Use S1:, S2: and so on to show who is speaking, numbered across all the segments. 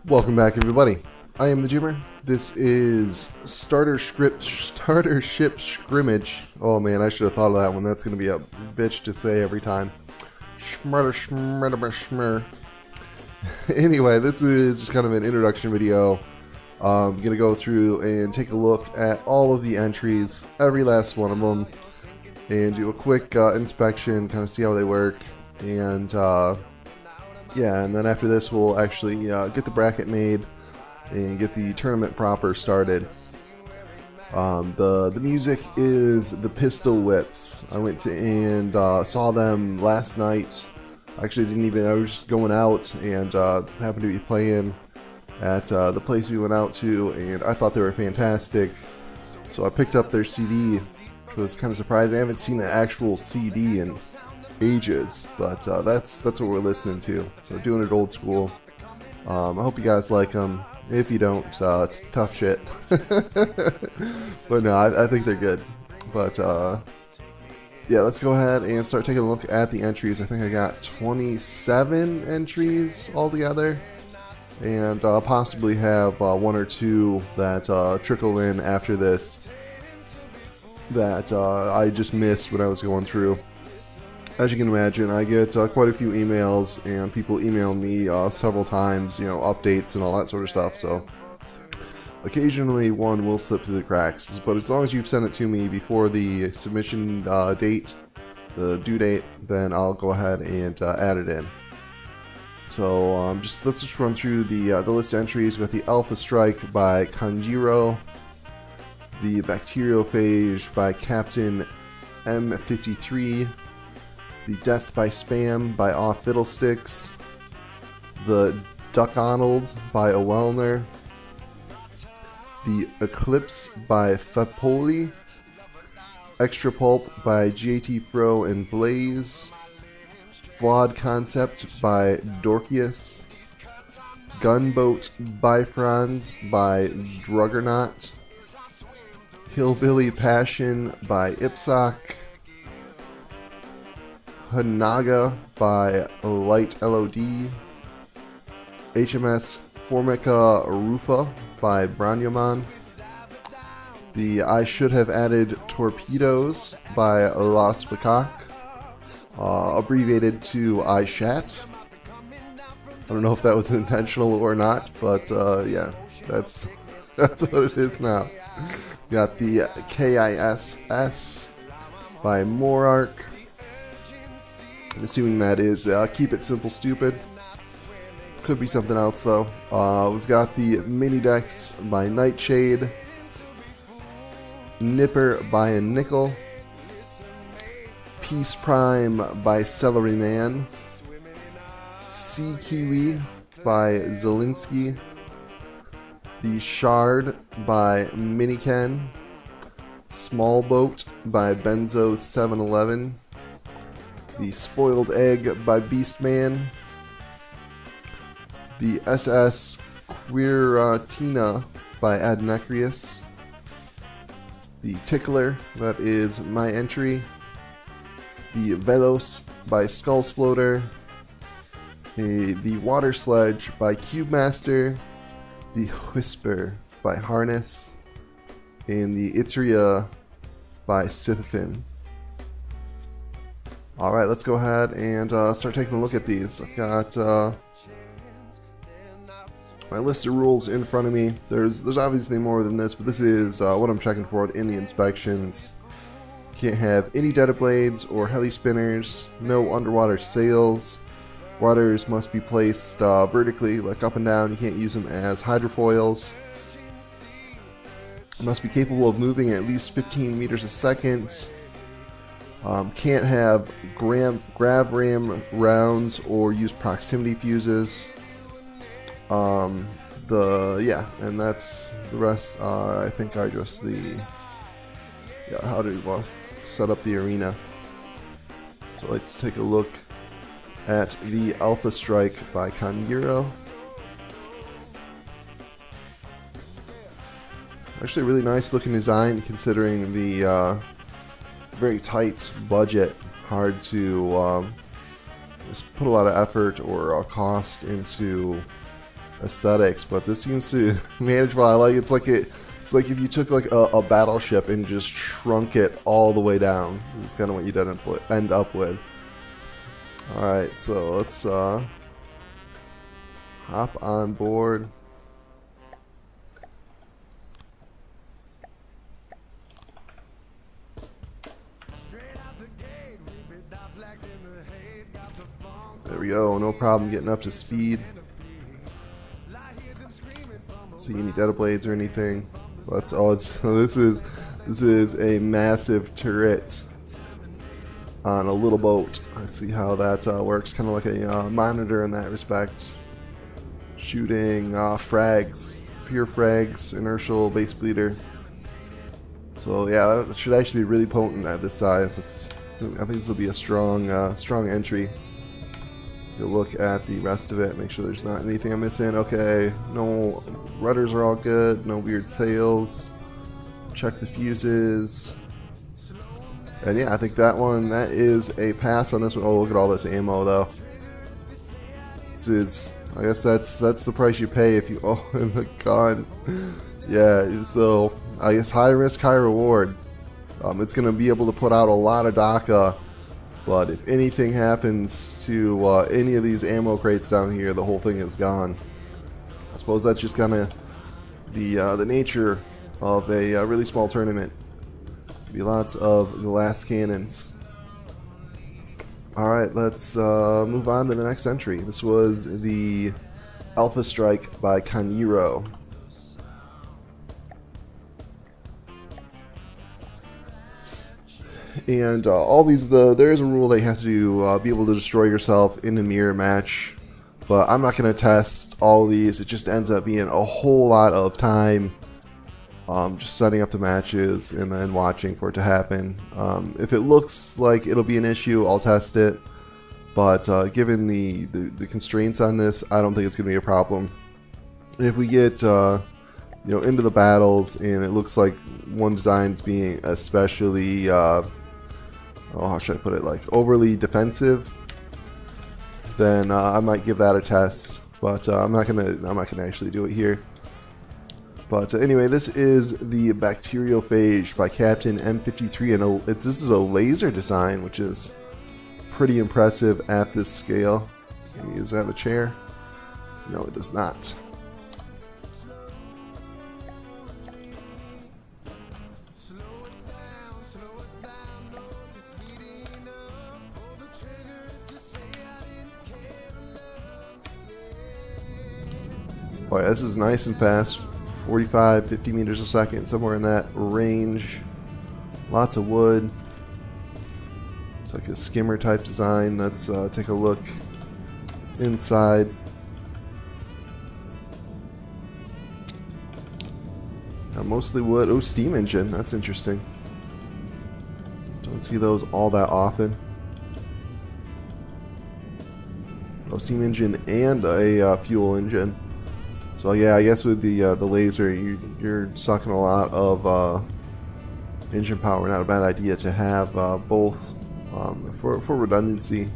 S1: Welcome back, everybody. I am the Jimmer. This is Starter Ship Scrimmage. Oh man, I should have thought of that one. That's going to be a bitch to say every time. Schmur. Anyway, this is just kind of an introduction video. I'm going to go through and take a look at all of the entries, every last one of them, and do a quick inspection, kind of see how they work, and yeah, and then after this we'll actually get the bracket made and get the tournament proper started. The music is the Pistol Whips. I went to and saw them last night. Actually I was just going out and happened to be playing at the place we went out to, and I thought they were fantastic. So I picked up their CD, which was kind of surprising. I haven't seen an actual CD in ages, but that's what we're listening to. So doing it old school. I hope you guys like them. If you don't, it's tough shit. But no, I think they're good. But yeah, let's go ahead and start taking a look at the entries. I think I got 27 entries altogether, and possibly have one or two that trickle in after this that I just missed when I was going through. As you can imagine, I get quite a few emails, and people email me several times, updates and all that sort of stuff, so occasionally one will slip through the cracks, but as long as you've sent it to me before the submission date, the due date, then I'll go ahead and add it in. So let's just run through the list of entries. With the Alpha Strike by Kanjiro, the Bacteriophage by Captain M53, the Death by Spam by Aw Fiddlesticks, the Duck Donald by Owelner, the Eclipse by Fepoli, Extra Pulp by GAT Fro and Blaze, Flawed Concept by Dorkius, Gunboat Bifrons by Druggernaut, Hillbilly Passion by Ipsoc, Hanaga by Light LOD, HMS Formica Rufa by Branyaman, the I Should Have Added Torpedoes by Las Peacock, abbreviated to I Shat. I don't know if that was intentional or not, but yeah, that's what it is now. We got the KISS by Morark. I'm assuming that is Keep It Simple Stupid. Could be something else though. We've got the Mini Decks by Nightshade, Nipper by a Nickel, Peace Prime by Celery Man, Sea Kiwi by Zelinsky, the Shard by Miniken, Small Boat by Benzo 711, the Spoiled Egg by Beastman, the SS Quiratina by Adnecrius, the Tickler, that is my entry, the Velos by Skullsploder, the Water Sledge by Cube Master, the Whisper by Harness, and the Itria by Scythefin. Alright, let's go ahead and start taking a look at these. I've got my list of rules in front of me. There's obviously more than this, but this is what I'm checking for in the inspections. Can't have any Dead Blades or heli spinners, no underwater sails. Rudders must be placed vertically, like up and down. You can't use them as hydrofoils. Must be capable of moving at least 15 meters a second. Can't have grav ram rounds or use proximity fuses. And that's the rest. I think I just how to set up the arena. So let's take a look at the Alpha Strike by Kanjiro. Actually, a really nice looking design considering the very tight budget. Hard to just put a lot of effort or cost into aesthetics, but this seems to manage well. I like it's like if you took like a battleship and just shrunk it all the way down. This is kind of what you'd end up with. All right, so let's hop on board. There we go, no problem getting up to speed. See any data blades or anything? Well, that's all. This is a massive turret on a little boat. Let's see how that works. Kind of like a monitor in that respect. Shooting frags, pure frags, inertial base bleeder. So yeah, that should actually be really potent at this size. I think this will be a strong, strong entry. You'll look at the rest of it, make sure there's not anything I'm missing. Okay, no rudders are all good, no weird sails. Check the fuses. And yeah, I think that is a pass on this one. Oh, look at all this ammo though. This is, I guess that's the price you pay if you own the gun. Yeah, so I guess high risk, high reward. It's going to be able to put out a lot of DACA, but if anything happens to any of these ammo crates down here, the whole thing is gone. I suppose that's just kind of the nature of a really small tournament. Be lots of glass cannons. Alright, let's move on to the next entry. This was the Alpha Strike by Kaniro. And all these, there is a rule that you have to be able to destroy yourself in a mirror match. But I'm not going to test all these. It just ends up being a whole lot of time just setting up the matches and then watching for it to happen. If it looks like it'll be an issue, I'll test it. But given the constraints on this, I don't think it's going to be a problem. And if we get into the battles and it looks like one design's being especially how should I put it, like overly defensive, then I might give that a test. But I'm not gonna actually do it here. But anyway, this is the Bacteriophage by Captain M53, and this is a laser design, which is pretty impressive at this scale. Does it have a chair? No, it does not. Boy, this is nice and fast. 45, 50 meters a second, somewhere in that range. Lots of wood. It's like a skimmer type design. Let's take a look inside. Mostly wood. Oh, steam engine. That's interesting. Don't see those all that often. Oh, steam engine and a fuel engine. So yeah, I guess with the laser, you're sucking a lot of engine power. Not a bad idea to have both for redundancy.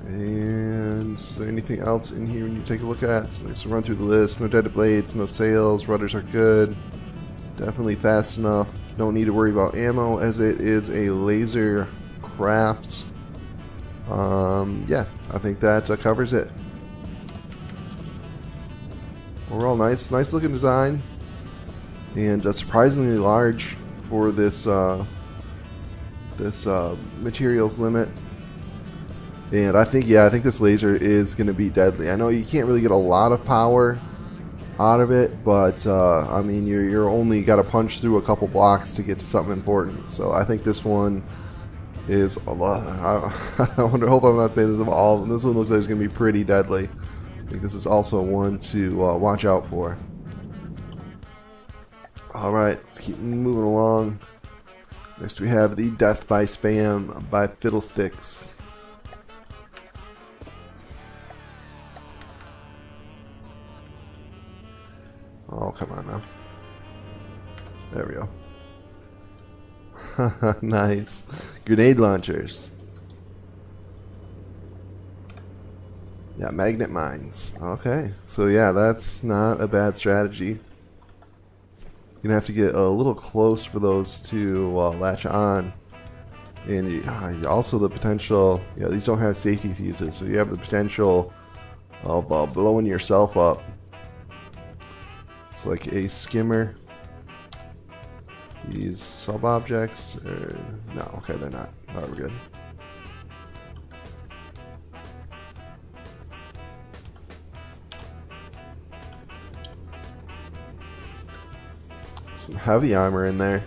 S1: And is there anything else in here when you take a look at? So let's run through the list. No dead blades, no sails, rudders are good. Definitely fast enough. Don't need to worry about ammo as it is a laser craft. Yeah, I think that covers it. Overall, nice looking design, and surprisingly large for this materials limit. And I think this laser is going to be deadly. I know you can't really get a lot of power out of it, but I mean, you're only got to punch through a couple blocks to get to something important. So I think this one is a lot. I hope I'm not saying this about all of them. This one looks like it's going to be pretty deadly. I think this is also one to watch out for. Alright, let's keep moving along. Next we have the Death by Spam by Fiddlesticks. Oh, come on now. There we go. Nice. Grenade launchers. Yeah, magnet mines. Okay. So yeah, that's not a bad strategy. You're gonna have to get a little close for those to latch on. And also the potential, yeah, these don't have safety fuses, so you have the potential of blowing yourself up. It's like a skimmer. These sub-objects, no, okay, they're not. Alright, we're good. Some heavy armor in there.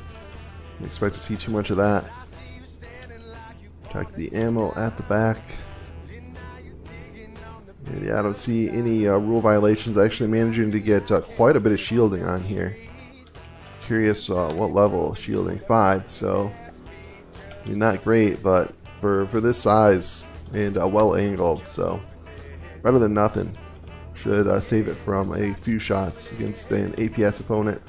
S1: Don't expect to see too much of that. Check the ammo at the back. And yeah, I don't see any rule violations. Actually managing to get quite a bit of shielding on here. Curious what level of shielding. 5, so I mean, not great, but for this size and well angled, so better than nothing. Should save it from a few shots against an APS opponent.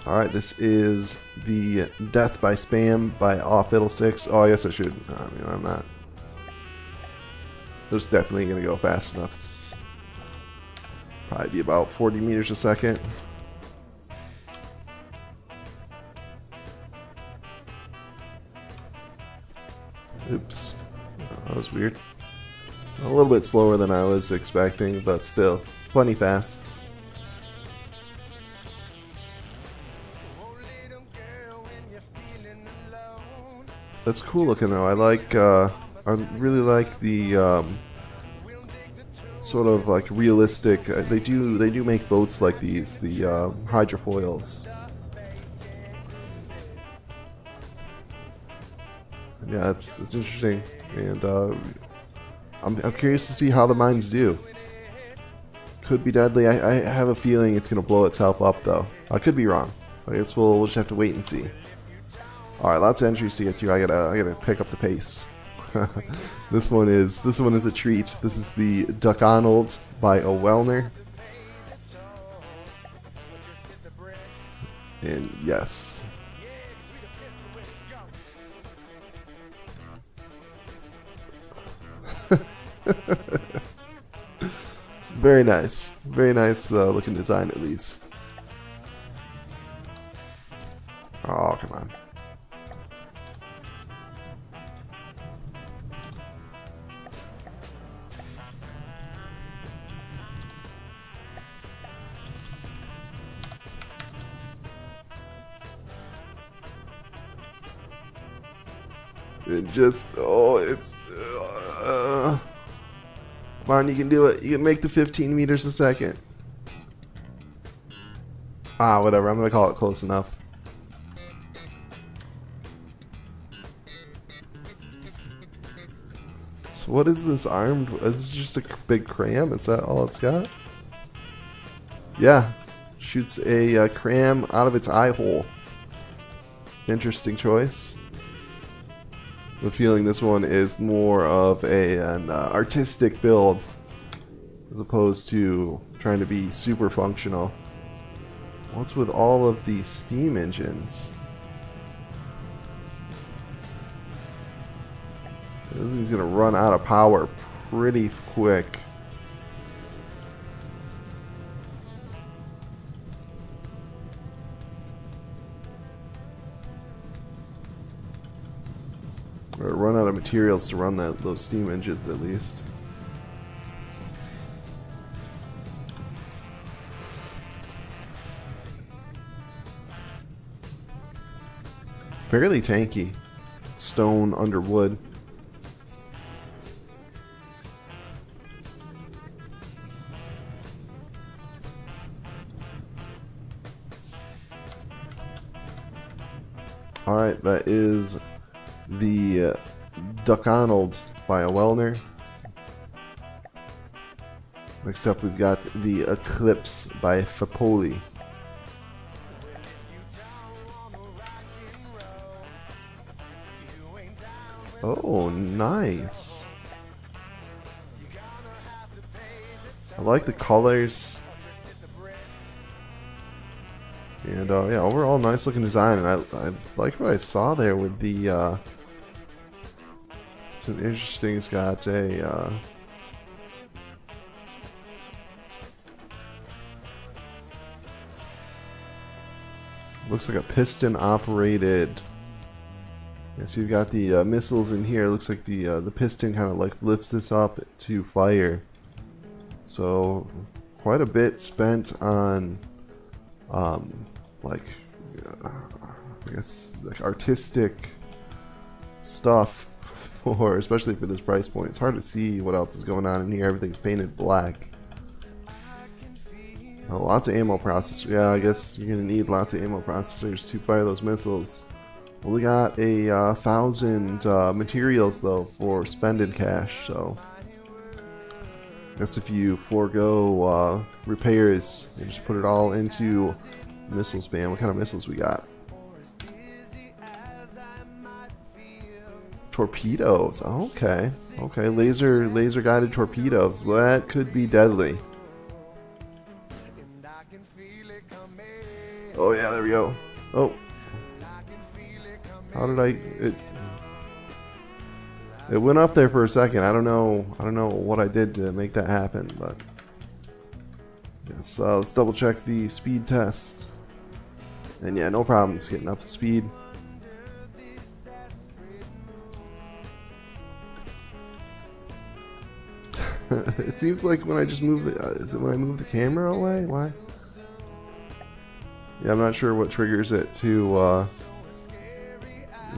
S1: Alright, this is the Death by Spam by Fiddle6. Oh, I guess I should. I mean, I'm not. It's definitely going to go fast enough. It's probably be about 40 meters a second. Oops. Oh, that was weird. A little bit slower than I was expecting, but still plenty fast. That's cool looking though. I like. I really like the sort of like realistic. They do make boats like these, the hydrofoils. Yeah, it's interesting, and I'm curious to see how the mines do. Could be deadly. I have a feeling it's gonna blow itself up though. I could be wrong. I guess we'll just have to wait and see. All right, lots of entries to get through. I gotta pick up the pace. This one is a treat. This is the Duck Arnold by Wellner. And yes. Very nice. Very nice looking design at least. Oh, come on. It just, oh, it's, come on, you can do it. You can make the 15 meters a second. Ah, whatever, I'm gonna call it close enough. So what is this armed? Is this just a big cram? Is that all it's got? Yeah, shoots a cram out of its eye hole. Interesting choice. The feeling this one is more of an artistic build as opposed to trying to be super functional. What's with all of these steam engines? This thing's gonna run out of power pretty quick. Or run out of materials to run those steam engines at least. Fairly tanky. Stone under wood. Alright, that is the Duck Arnold by Wellner. Next up we've got the Eclipse by Fapoli. Oh, nice. I like the colors. And yeah, overall nice looking design, and I like what I saw there with the some interesting. It's got a looks like a piston operated. Yeah, so you've got the missiles in here. It looks like the piston kind of like lifts this up to fire. So quite a bit spent on like I guess like artistic stuff for, especially for this price point. It's hard to see what else is going on in here. Everything's painted black. Oh, lots of ammo processors. Yeah, I guess you're gonna need lots of ammo processors to fire those missiles. Only got a 1,000 materials though for spending cash, so I guess if you forego repairs and just put it all into missile spam. What kind of missiles we got? Torpedoes. Okay, okay, laser guided torpedoes. That could be deadly. Oh yeah, there we go. Oh, how did it went up there for a second. I don't know what I did to make that happen, but yes, let's double check the speed test. And yeah, no problems getting up to speed. It seems like when I just move the is it when I move the camera away? Why? Yeah, I'm not sure what triggers it to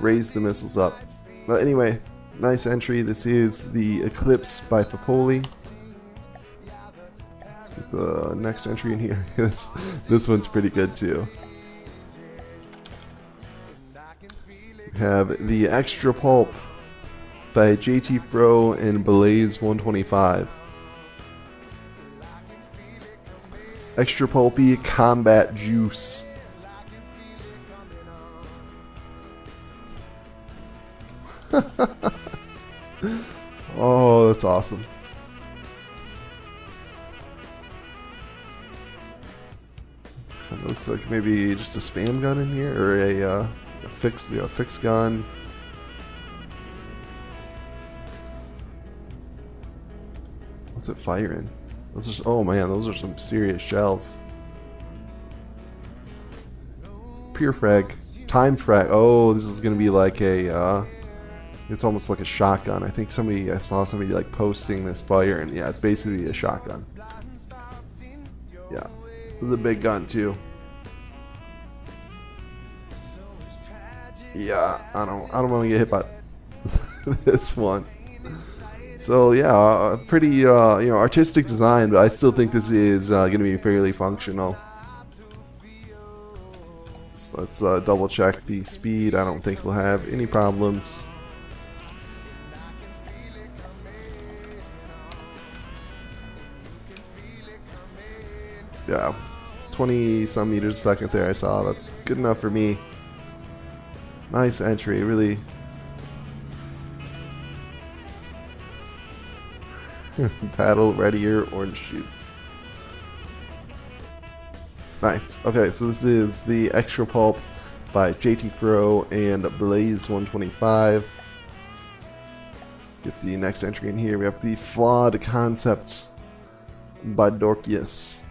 S1: raise the missiles up. But anyway, nice entry. This is the Eclipse by Fapoli. Let's get the next entry in here. This one's pretty good too. We have the Extra Pulp by JT Fro and Blaze 125. Extra Pulpy Combat Juice. Oh, that's awesome. It looks like maybe just a spam gun in here, or a fix gun. What's it firing? Those are, oh man, those are some serious shells. Pure frag, time frag. Oh, this is gonna be like a. It's almost like a shotgun. I think I saw somebody like posting this fire, and yeah, it's basically a shotgun. Yeah, this is a big gun too. Yeah, I don't want to get hit by this one. So yeah, pretty artistic design, but I still think this is going to be fairly functional. So let's double check the speed. I don't think we'll have any problems. Yeah, 20 some meters a second there I saw. That's good enough for me. Nice entry, really. Battle readier orange shoots. Nice. Okay, so this is the Extra Pulp by JT Fro and Blaze 125. Let's get the next entry in here. We have the Flawed Concepts by Dorkius.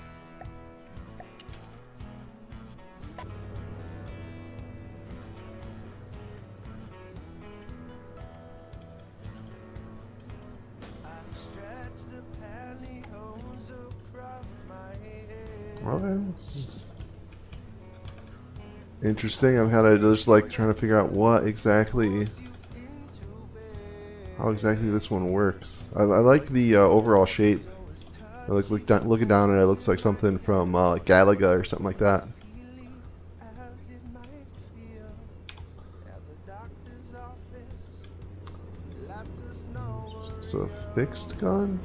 S1: Okay. Interesting. I'm kind of just like trying to figure out how exactly this one works. I like the overall shape. I like looking down at it, it looks like something from like Galaga or something like that. It's a fixed gun.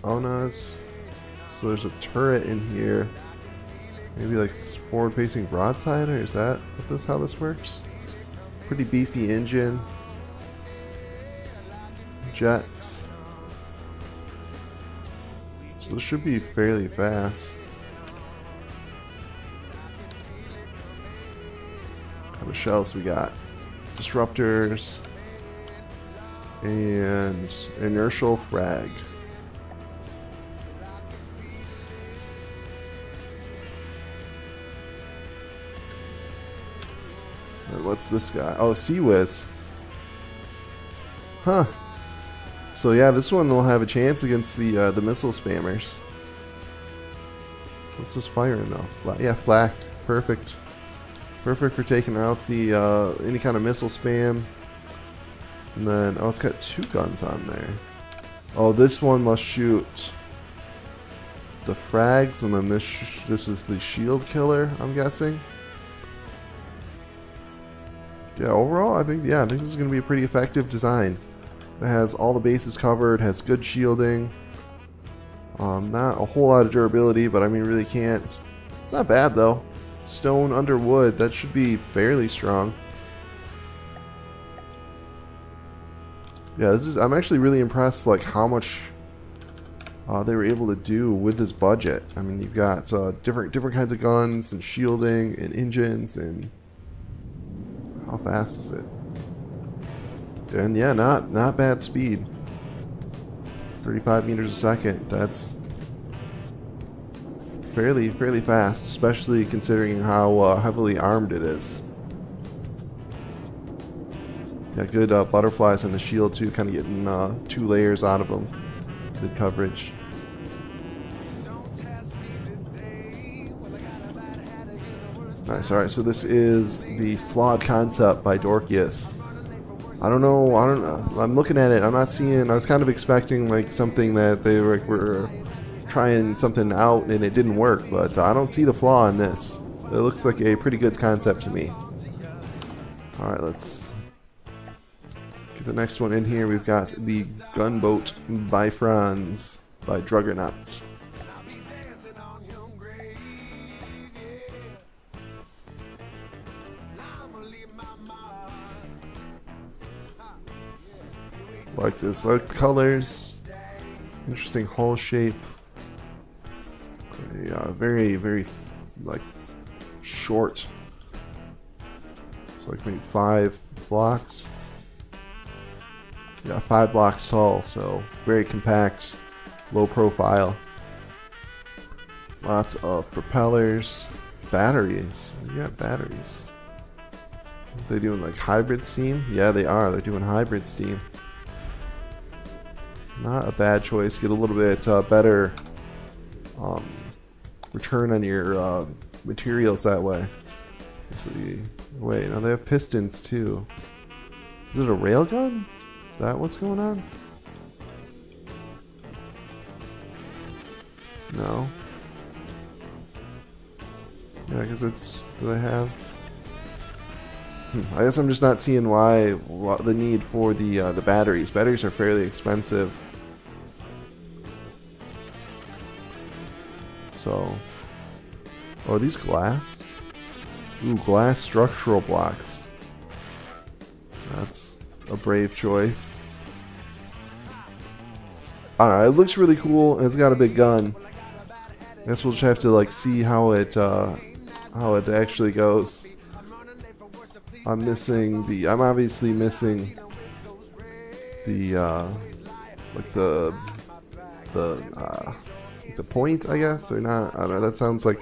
S1: Oh no, so there's a turret in here. Maybe like forward-facing broadside, or is that how this works? Pretty beefy engine. Jets. So this should be fairly fast. shells we got? Disruptors and inertial frag. What's this guy? Oh, Sea Whiz. Huh. So yeah, this one will have a chance against the missile spammers. What's this firing though? Yeah, flak. Perfect. Perfect for taking out the any kind of missile spam. And then, oh, it's got 2 guns on there. Oh, this one must shoot the frags, and then this is the shield killer, I'm guessing. Yeah, overall, I think this is going to be a pretty effective design. It has all the bases covered, has good shielding. Not a whole lot of durability, but I mean, really can't. It's not bad though. Stone under wood, that should be fairly strong. Yeah, I'm actually really impressed, like how much they were able to do with this budget. I mean, you've got different kinds of guns and shielding and engines, and how fast is it? And yeah, not bad speed. 35 meters a second. That's fairly fast, especially considering how heavily armed it is. Yeah, good butterflies on the shield too, kind of getting 2 layers out of them. Good coverage. Nice. All right, so this is the Flawed Concept by Dorkius. I don't know. I'm looking at it. I'm not seeing. I was kind of expecting like something that they were trying something out and it didn't work, but I don't see the flaw in this. It looks like a pretty good concept to me. All right, let's get the next one in here. We've got the Gunboat by Franz by Druggernaut. Like this, like the colors, interesting hull shape. Very like short. It's like maybe 5 blocks. Yeah, 5 blocks tall, so very compact, low profile. Lots of propellers, batteries. We got batteries. Are they doing like hybrid steam? Yeah, they are. They're doing hybrid steam. Not a bad choice. Get a little bit better return on your materials that way. So wait, now they have pistons too. Is it a railgun? Is that what's going on? No. Yeah, because it's. Do they have? I guess I'm just not seeing why the need for the batteries. Batteries are fairly expensive. So, oh, are these glass? Ooh, glass structural blocks. That's a brave choice. Alright, it looks really cool, and it's got a big gun. I guess we'll just have to like see how it actually goes. I'm obviously missing the like the point, I guess, or not. I don't know. That sounds like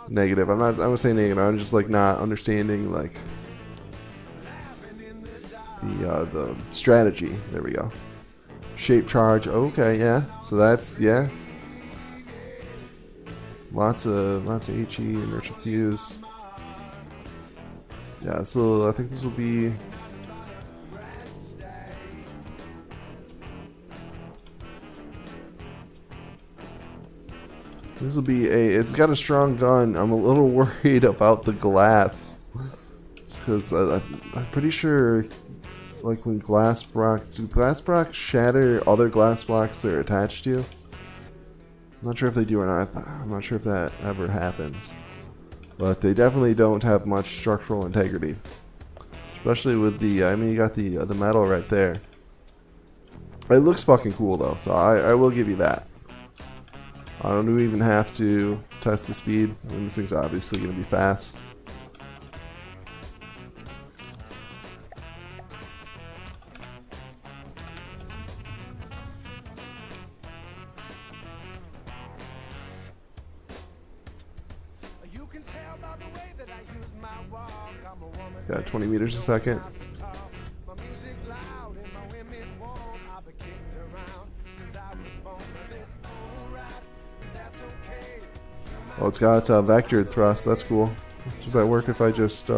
S1: negative. I'm gonna say negative. I'm just like not understanding like the strategy. There we go. Shape charge. Okay, yeah. So that's lots of HE, inertial fuse. Yeah, so I think this will be. This will be it's got a strong gun. I'm a little worried about the glass. Just because I'm pretty sure, like when do glass blocks shatter other glass blocks they're attached to? I'm not sure if they do or not. I'm not sure if that ever happens. But they definitely don't have much structural integrity. Especially with the, I mean, you got the metal right there. It looks fucking cool though, so I will give you that. I don't even have to test the speed. I mean, this thing's obviously going to be fast. Got 20 meters a second. Oh, it's got vectored thrust. That's cool. Does that work if I just,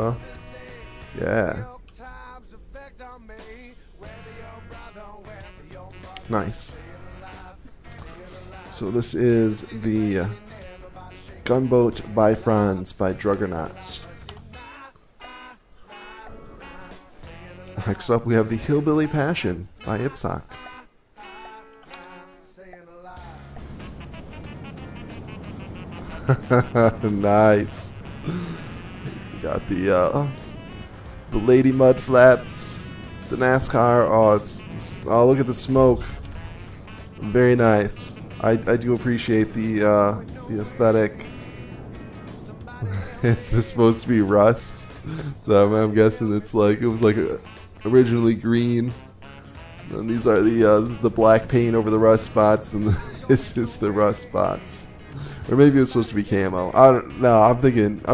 S1: yeah. Nice. So this is the Gunboat by Franz by Druggernauts. Next up, we have the Hillbilly Passion by Ipsoc. Nice. We got the Lady Mud Flaps, the NASCAR. Oh, oh, look at the smoke. Very nice. I do appreciate the aesthetic. Is this supposed to be rust? So I'm guessing it was like originally green. And these are this is the black paint over the rust spots, and this is the rust spots. Or maybe it was supposed to be camo. I don't know. I'm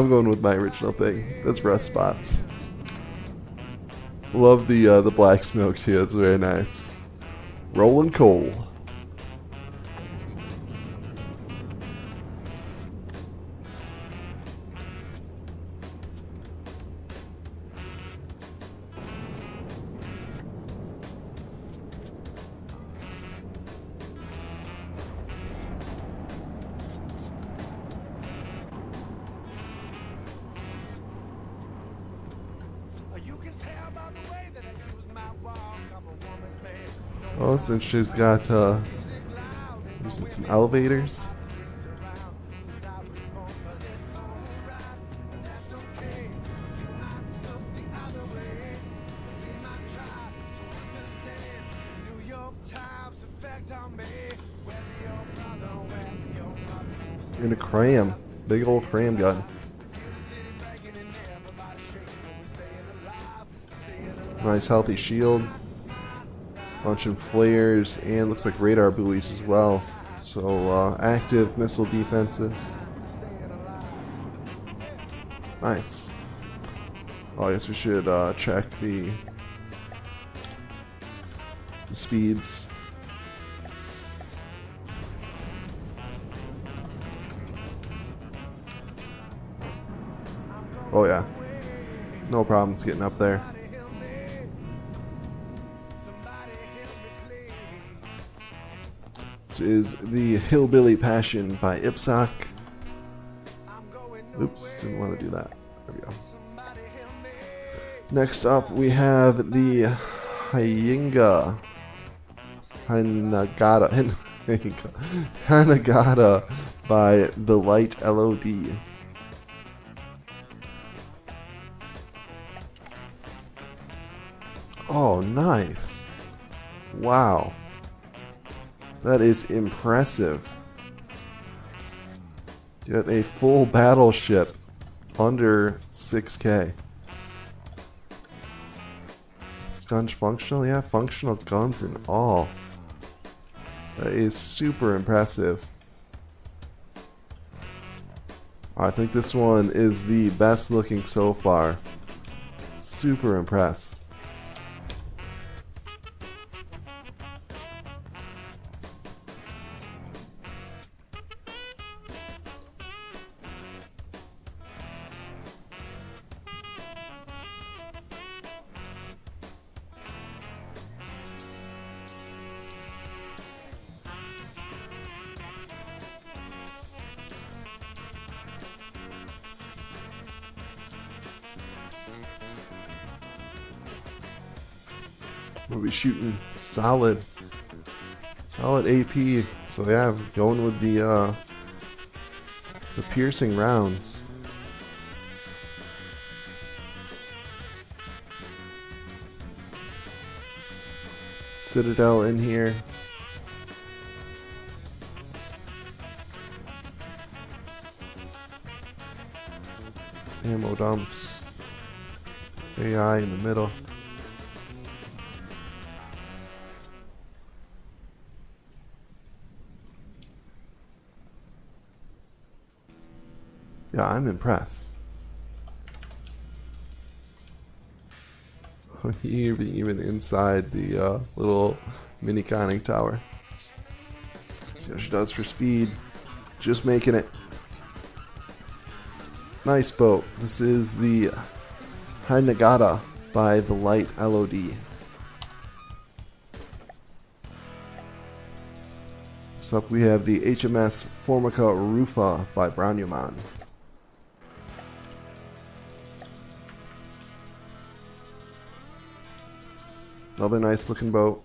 S1: going with my original thing. That's rust spots. Love the black smoke too. It's very nice. Rolling coal. Oh, it's interesting. She's got using some elevators. And a cram, big old cram gun. Nice healthy shield. Bunch of flares and looks like radar buoys as well. So active missile defenses. Nice. Oh, I guess we should check the speeds. Oh yeah, no problems getting up there. This is the Hillbilly Passion by Ipsoc. Oops, didn't want to do that. There we go. Next up, we have the Hanagata by The Light LOD. Oh, nice. Wow. That is impressive. Get a full battleship under 6K. Is gun functional? Yeah, functional guns and all. That is super impressive. I think this one is the best looking so far. Super impressed. We'll be shooting solid AP. So yeah, going with the piercing rounds. Citadel in here. Ammo dumps. AI in the middle. Yeah, I'm impressed. even inside the little mini conning tower. See how she does for speed. Just making it. Nice boat. This is the Hinagata by the Light LOD. Next up we have the HMS Formica Rufa by Braunuman. Another nice looking boat.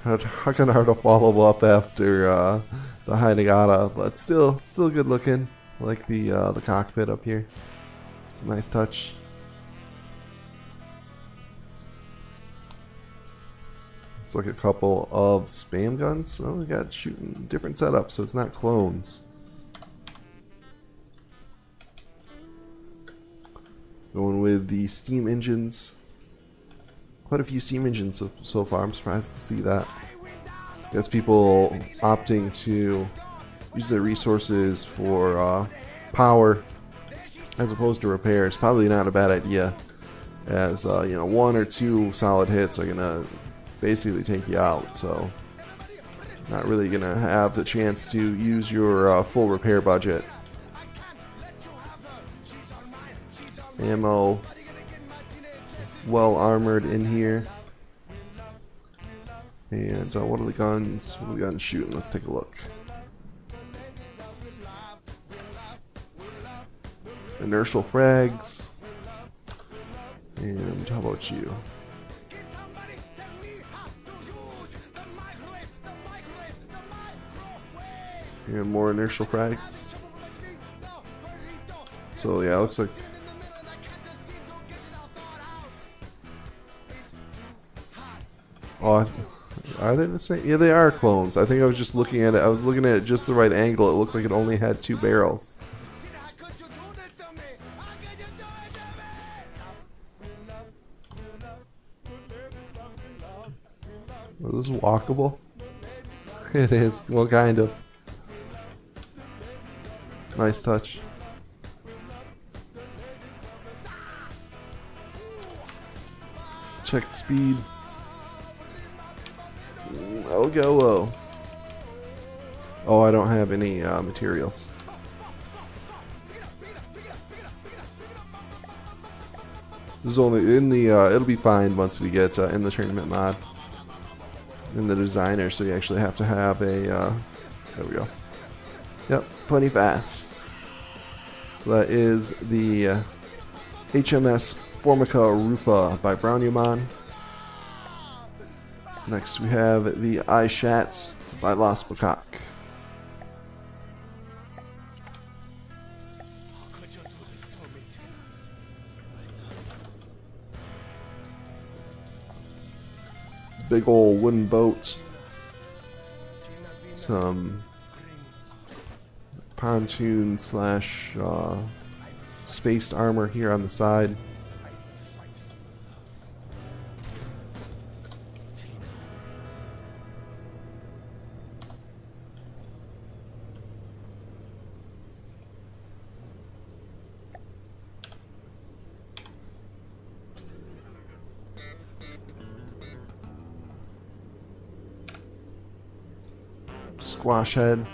S1: Kind of hard to follow up after the Hinagata, but still good looking. I like the cockpit up here. It's a nice touch. It's like a couple of spam guns. Oh, we got shooting different setups, so it's not clones. Going with the steam engines. Quite a few steam engines so far. I'm surprised to see that. I guess people opting to use their resources for power as opposed to repairs. Probably not a bad idea, as you know, 1 or 2 solid hits are gonna basically take you out. So, not really gonna have the chance to use your full repair budget. Ammo, well armored in here. And what are the guns? What are the guns shooting? Let's take a look. Inertial frags. And how about you? And more inertial frags. So yeah, it looks like are they the same? Yeah, they are clones. I think I was just looking at it. I was looking at it just the right angle. It looked like it only had 2 barrels. Is this walkable? It is. Well, kind of. Nice touch. Check the speed. Oh, go. Oh, I don't have any materials. This is only in the. It'll be fine once we get in the tournament mod, in the designer. So you actually have to have a. There we go. Yep, plenty fast. So that is the HMS Formica Rufa by Braunuman. Next we have the iShats by Las Baccac. Big old wooden boat. Some pontoon slash spaced armor here on the side. Squash head.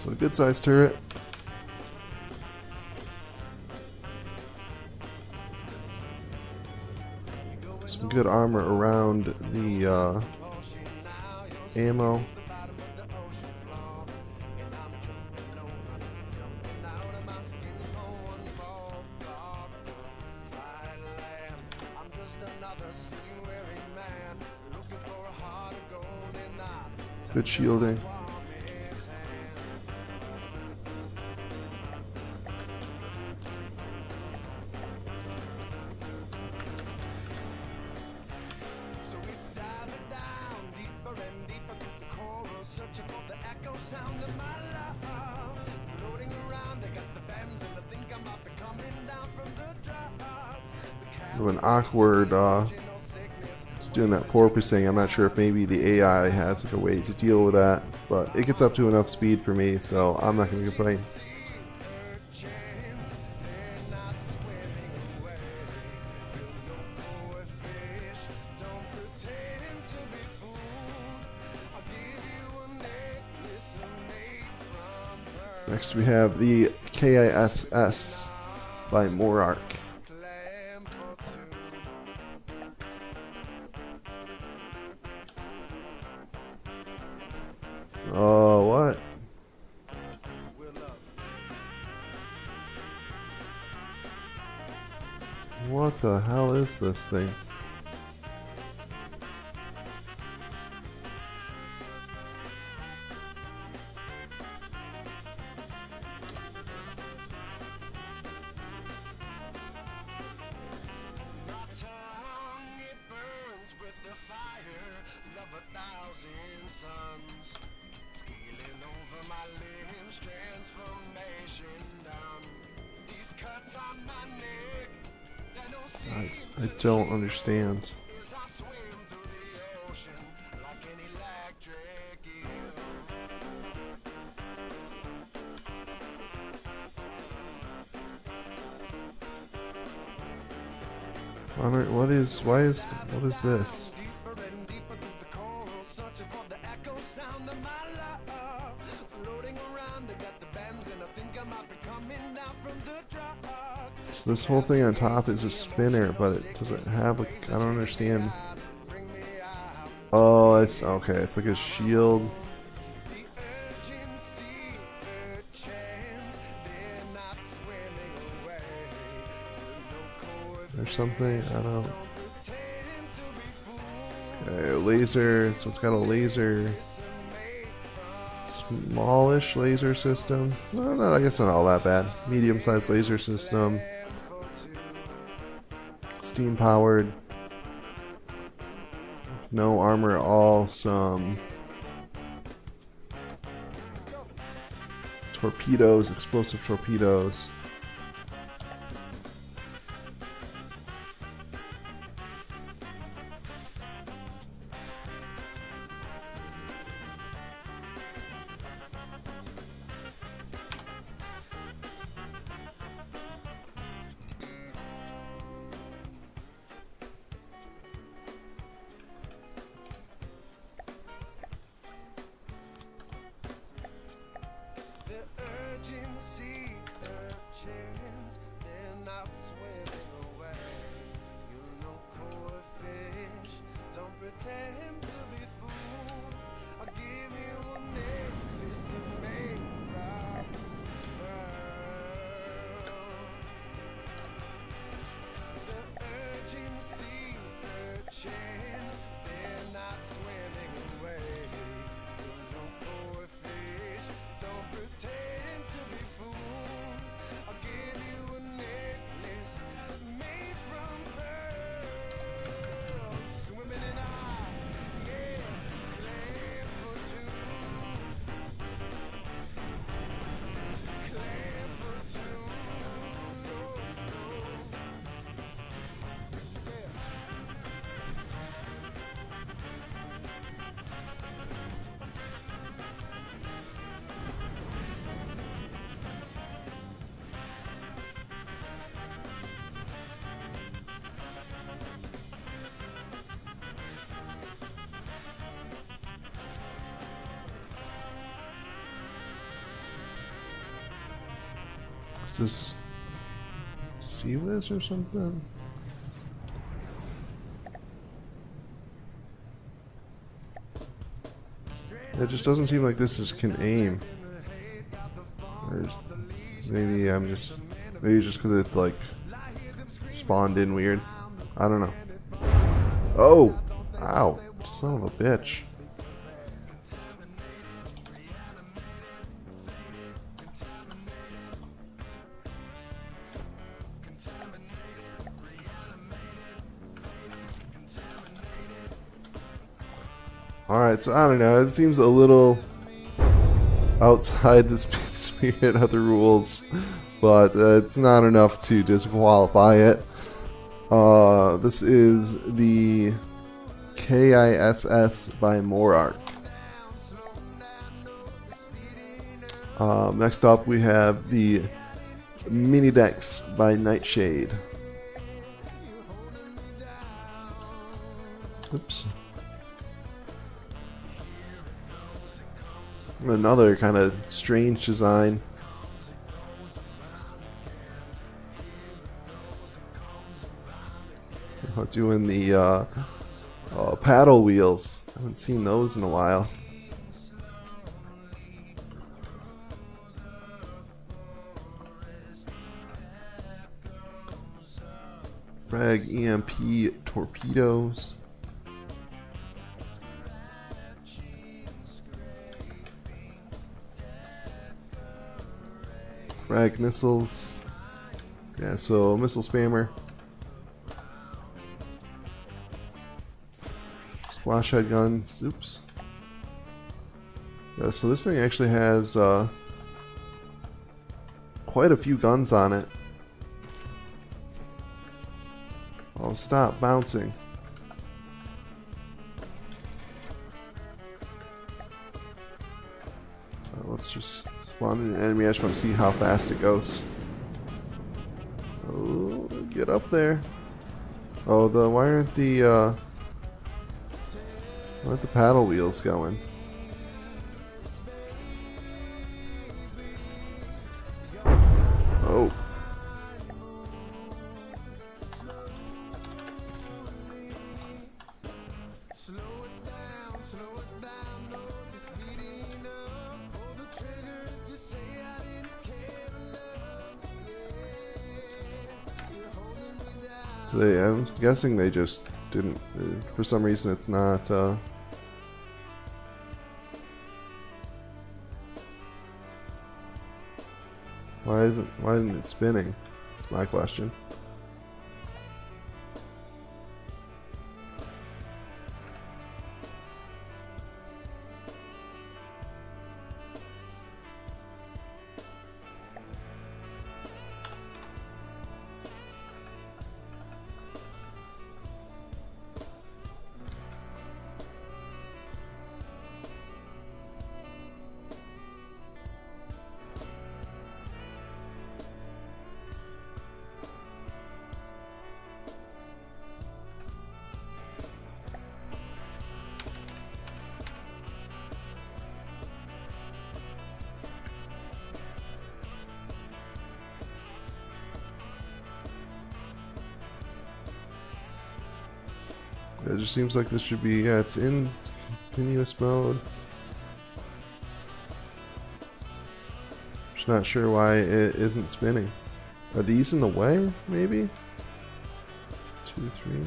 S1: So a good sized turret. Some good armor around the ammo. Good shielding. An awkward doing that porpoising. I'm not sure if maybe the AI has like a way to deal with that, but it gets up to enough speed for me, so I'm not going to complain. Next we have the KISS by Morark. Oh, what? What the hell is this thing? I don't understand. What is this? So this whole thing on top is a spinner, but it doesn't have a, I don't understand. Oh, it's okay, it's like a shield. Or something, I don't. Okay, laser, so it's got a laser, smallish laser system. Well, no, I guess not all that bad. Medium-sized laser system. Steam powered. No armor at all. Some torpedoes, explosive torpedoes. Is this Sea-Wiz or something? It just doesn't seem like this can aim. Maybe I'm just, maybe just because it's like spawned in weird. I don't know. Oh! Ow! Son of a bitch. Alright, so I don't know, it seems a little outside the spirit of the rules, but it's not enough to disqualify it. This is the KISS by Morark. Next up, we have the Mini Decks by Nightshade. Oops. Another kind of strange design. Doing the paddle wheels. I haven't seen those in a while. Frag EMP torpedoes. Frag missiles. Yeah, so missile spammer. Splash head guns. Oops. Yeah, so this thing actually has quite a few guns on it. I'll stop bouncing. Let's just spawn an enemy. I just want to see how fast it goes. Oh, get up there. Oh, why aren't the paddle wheels going? Oh. So I'm guessing they just didn't. For some reason, it's not. Why isn't it spinning? That's my question. It just seems like this should be, yeah, it's in continuous mode. Just not sure why it isn't spinning. Are these in the way, maybe? 2, 3.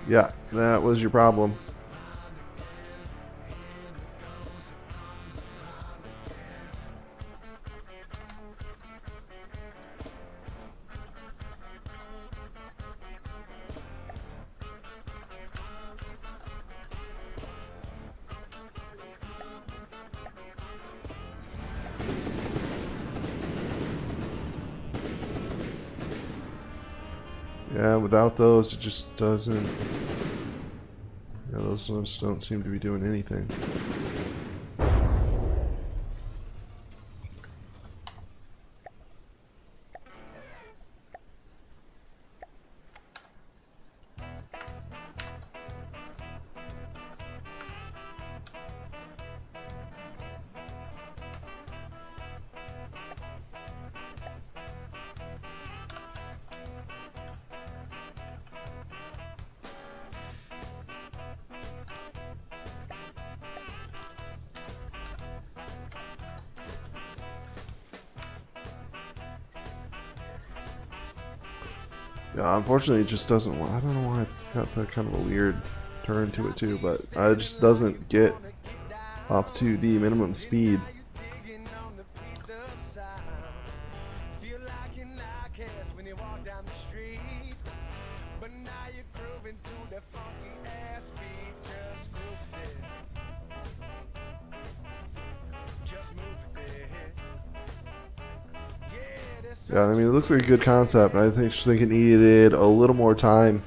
S1: Yeah, that was your problem. Yeah, without those, it just doesn't. Yeah, those ones don't seem to be doing anything. Yeah, unfortunately, it just doesn't. I don't know why it's got that kind of a weird turn to it too, but it just doesn't get up to the minimum speed. Yeah, I mean, it looks like a good concept. I think it needed a little more time.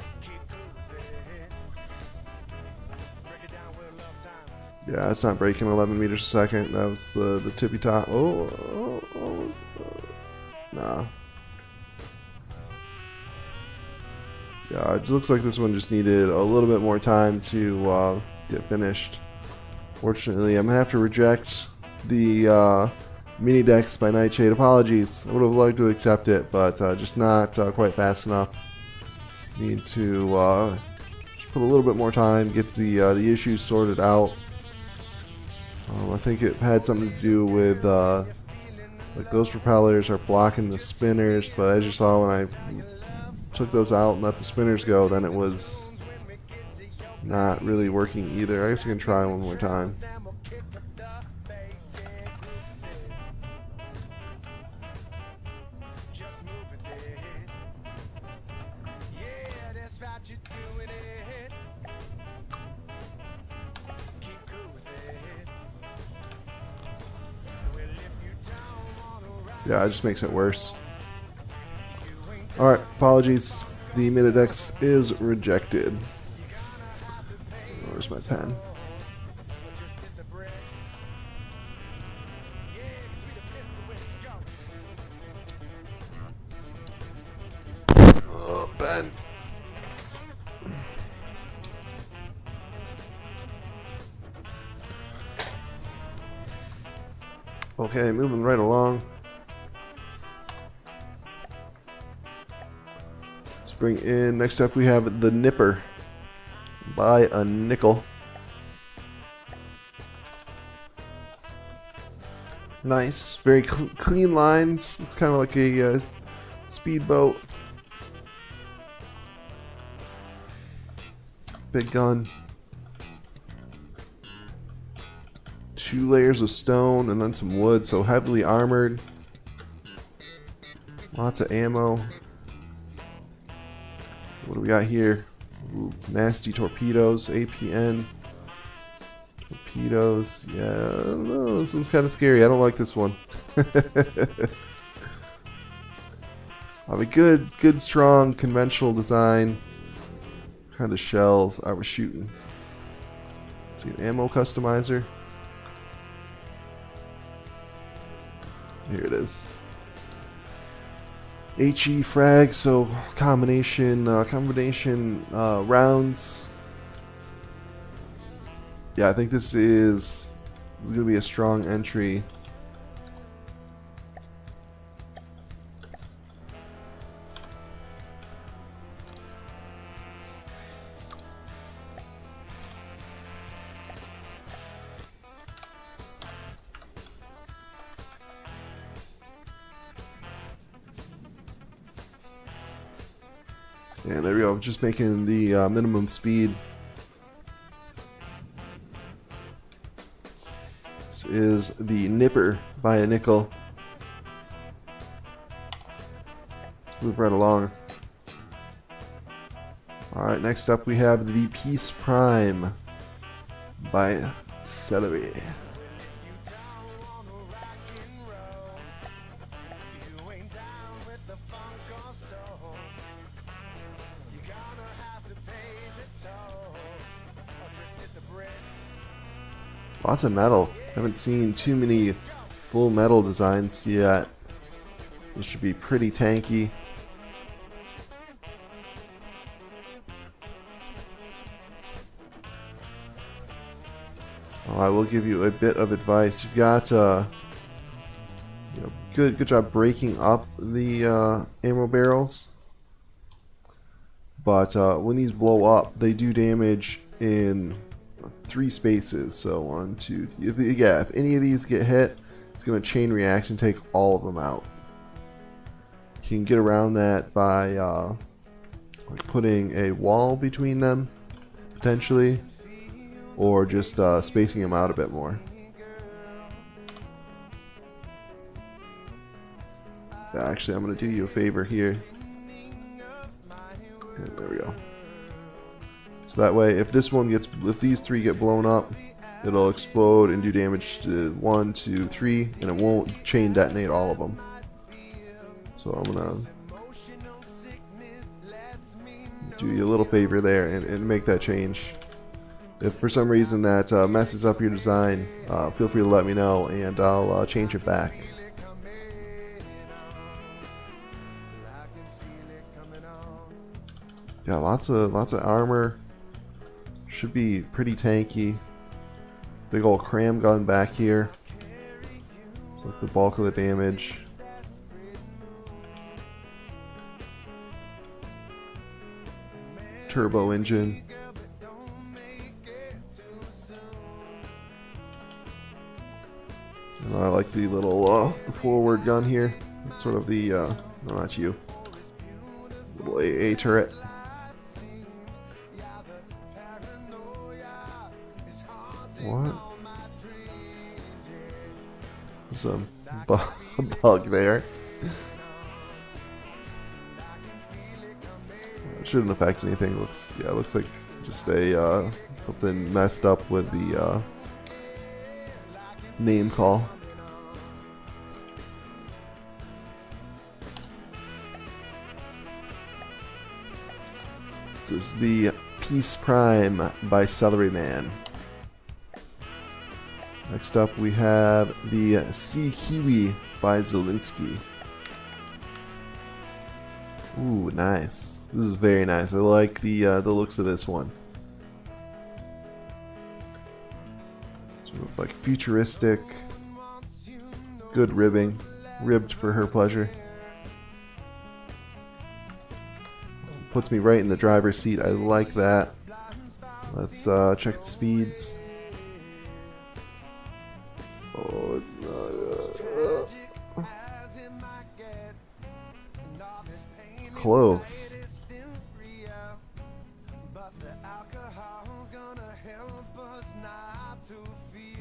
S1: Yeah, it's not breaking 11 meters a second. That was the tippy top. Nah. Yeah, it looks like this one just needed a little bit more time to get finished. Fortunately, I'm going to have to reject the mini decks by Nightshade. Apologies. I would have liked to accept it, but just not quite fast enough. Need to just put a little bit more time, get the issues sorted out. I think it had something to do with like those propellers are blocking the spinners, but as you saw when I took those out and let the spinners go, then it was not really working either. I guess I can try one more time. Yeah, it just makes it worse. Alright, apologies. The Minidex is rejected. Where's my pen? Oh, pen. Okay, moving right along. Bring in, next up we have the Nipper by a nickel. Nice, very clean lines. It's kind of like a speedboat. Big gun. 2 layers of stone and then some wood, so heavily armored. Lots of ammo. What do we got here? Ooh, nasty torpedoes, APN. Torpedoes, yeah, I don't know. This one's kind of scary. I don't like this one. I have a good, strong, conventional design. Kind of shells I was shooting. See an ammo customizer. Here it is. HE frag, so combination rounds. Yeah, I think this is going to be a strong entry. And there we go, just making the minimum speed. This is the Nipper by a nickel. Let's move right along. Alright, next up we have the Peace Prime by Celery. Lots of metal. Haven't seen too many full metal designs yet. This should be pretty tanky. Oh, I will give you a bit of advice. You've got good job breaking up the ammo barrels, but when these blow up, they do damage in 3 spaces. So 1, 2, 3. If any of these get hit, it's going to chain reaction, take all of them out. You can get around that by like putting a wall between them, potentially, or just spacing them out a bit more. Actually, I'm going to do you a favor here. And there we go. So that way, if these 3 get blown up, it'll explode and do damage to 1, 2, 3, and it won't chain detonate all of them. So I'm gonna do you a little favor there and make that change. If for some reason that messes up your design, feel free to let me know and I'll change it back. Yeah, lots of armor. Should be pretty tanky. Big old cram gun back here. It's like the bulk of the damage. Turbo engine. And I like the little the forward gun here. It's sort of the no, not you. Little AA turret. What? There's a bug there. It shouldn't affect anything. It looks like just a something messed up with the name call. This is the Peace Prime by Celery Man. Next up we have the Sea Kiwi by Zelensky. Ooh, nice. This is very nice. I like the looks of this one. Sort of like futuristic, good ribbing, ribbed for her pleasure. Puts me right in the driver's seat. I like that. Let's check the speeds. Oh, it's not. It's close.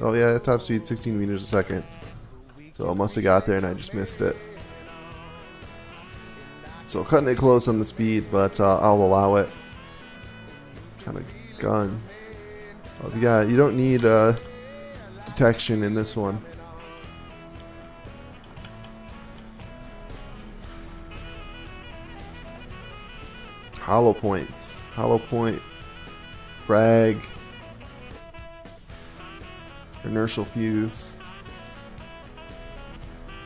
S1: Oh yeah, top speed 16 meters a second. So I must have got there and I just missed it. So cutting it close on the speed, but I'll allow it. Kind of gun. Oh, yeah, you don't need detection in this one. Hollow points. Hollow point. Frag. Inertial fuse.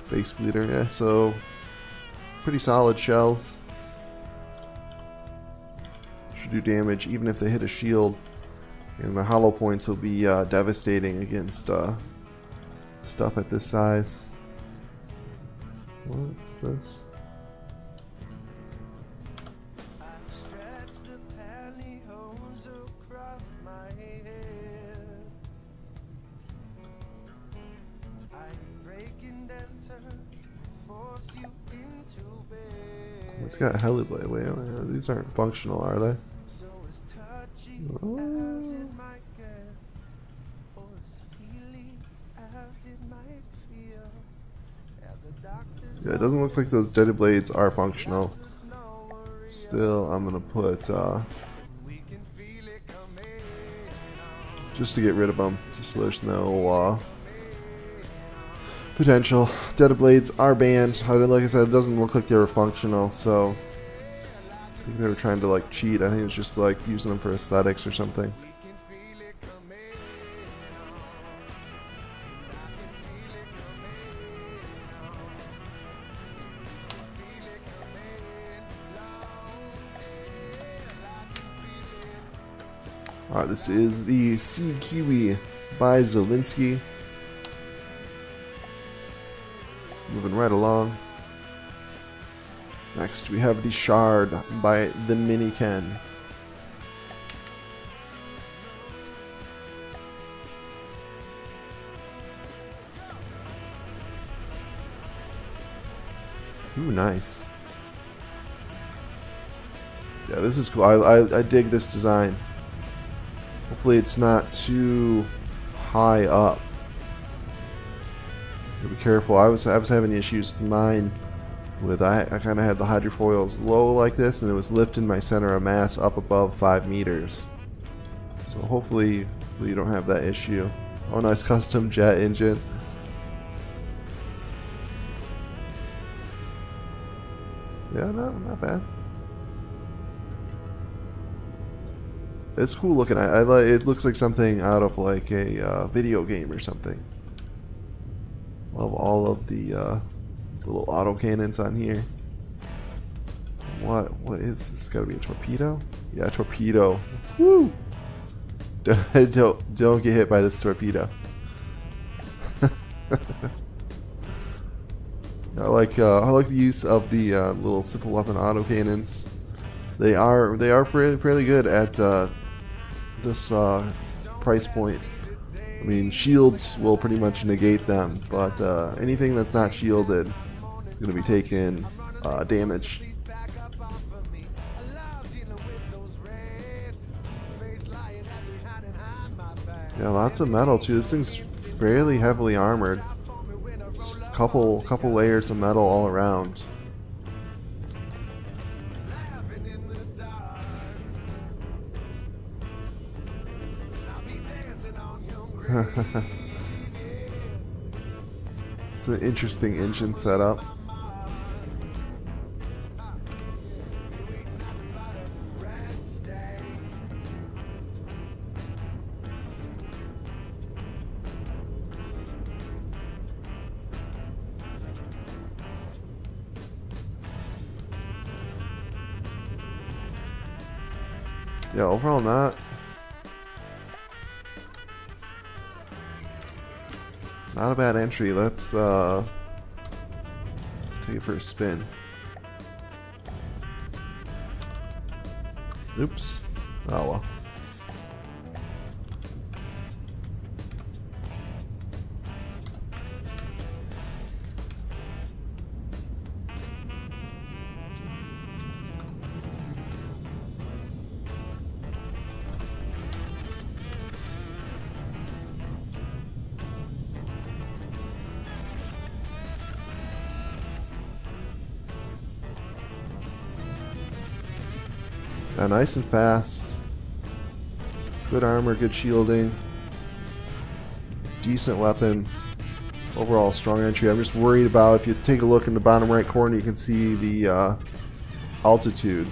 S1: Face bleeder, yeah, so pretty solid shells. Should do damage even if they hit a shield. And the hollow points will be devastating against stuff at this size. What's this? It's got heliblade. Wait, these aren't functional, are they? Oh. Yeah, it doesn't look like those dead blades are functional. Still, I'm gonna put just to get rid of them, just so there's no potential. Dead blades are banned. Like I said, it doesn't look like they were functional, so I think they were trying to like cheat. I think it was just like using them for aesthetics or something. Alright, this is the Sea Kiwi by Zelensky. Moving right along. Next we have the Shard by the Mini Ken. Ooh, nice. Yeah, this is cool. I dig this design. Hopefully it's not too high up. Be careful. I was having issues with mine with I kind of had the hydrofoils low like this, and it was lifting my center of mass up above 5 meters. So hopefully you don't have that issue. Oh, nice custom jet engine. Yeah, no, not bad. It's cool looking. I like. It looks like something out of like a video game or something. Love all of the little auto cannons on here. What is this? Got to be a torpedo? Yeah, torpedo. Woo! Don't get hit by this torpedo. I like the use of the little simple weapon autocannons. They are fairly good at this price point. I mean, shields will pretty much negate them, but anything that's not shielded is going to be taking damage. Yeah, lots of metal too. This thing's fairly heavily armored. Just a couple layers of metal all around. It's an interesting engine setup. Yeah, overall not a bad entry. Let's take it for a spin. Oops. Oh well. Nice and fast. Good armor, good shielding. Decent weapons. Overall, strong entry. I'm just worried about, if you take a look in the bottom right corner, you can see the altitude.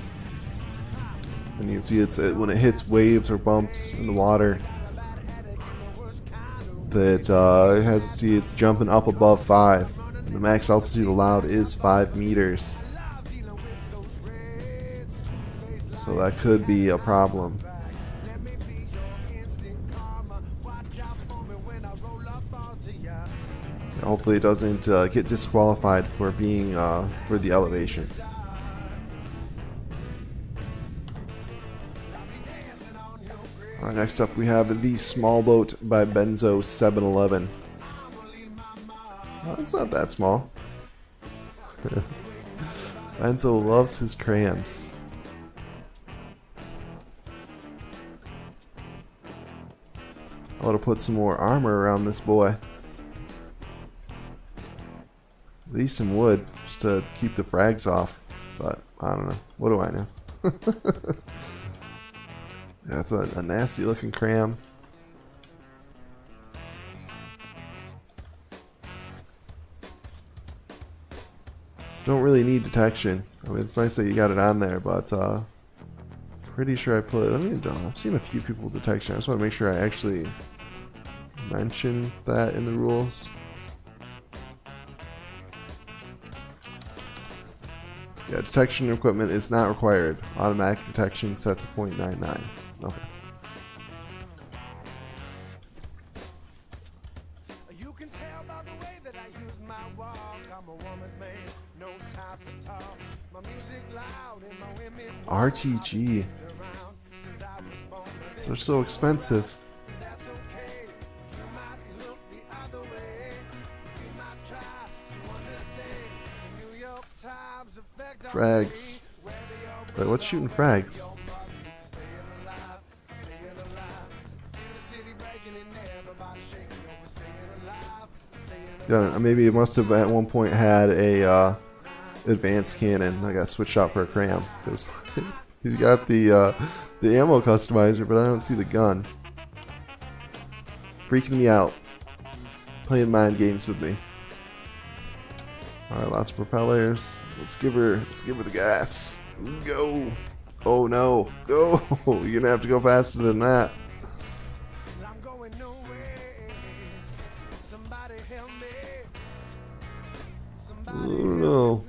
S1: And you can see when it hits waves or bumps in the water, that it has to see it's jumping up above 5. And the max altitude allowed is 5 meters. So that could be a problem. Hopefully it doesn't get disqualified for being for the elevation. Alright, next up we have the Small Boat by Benzo 711. Well, it's not that small. Benzo loves his crayons. I want to put some more armor around this boy. At least some wood, just to keep the frags off. But, I don't know. What do I know? That's a nasty looking cram. Don't really need detection. I mean, it's nice that you got it on there, but pretty sure I put... I've seen a few people with detection. I just want to make sure I actually mention that in the rules. Yeah, detection equipment is not required. Automatic detection set to 0.99. Okay. You can tell by the way that I use my walk. I'm a woman's man, no time to talk. My music loud and my women RTG. They're so expensive. Frags. Wait, what's shooting frags? Yeah, maybe it must have at one point had a advanced cannon that got switched out for a cram, because he's got the ammo customizer, but I don't see the gun. Freaking me out. Playing mind games with me. Alright, lots of propellers. Let's give her the gas. Go. Oh no. Go. You're gonna have to go faster than that. Oh no.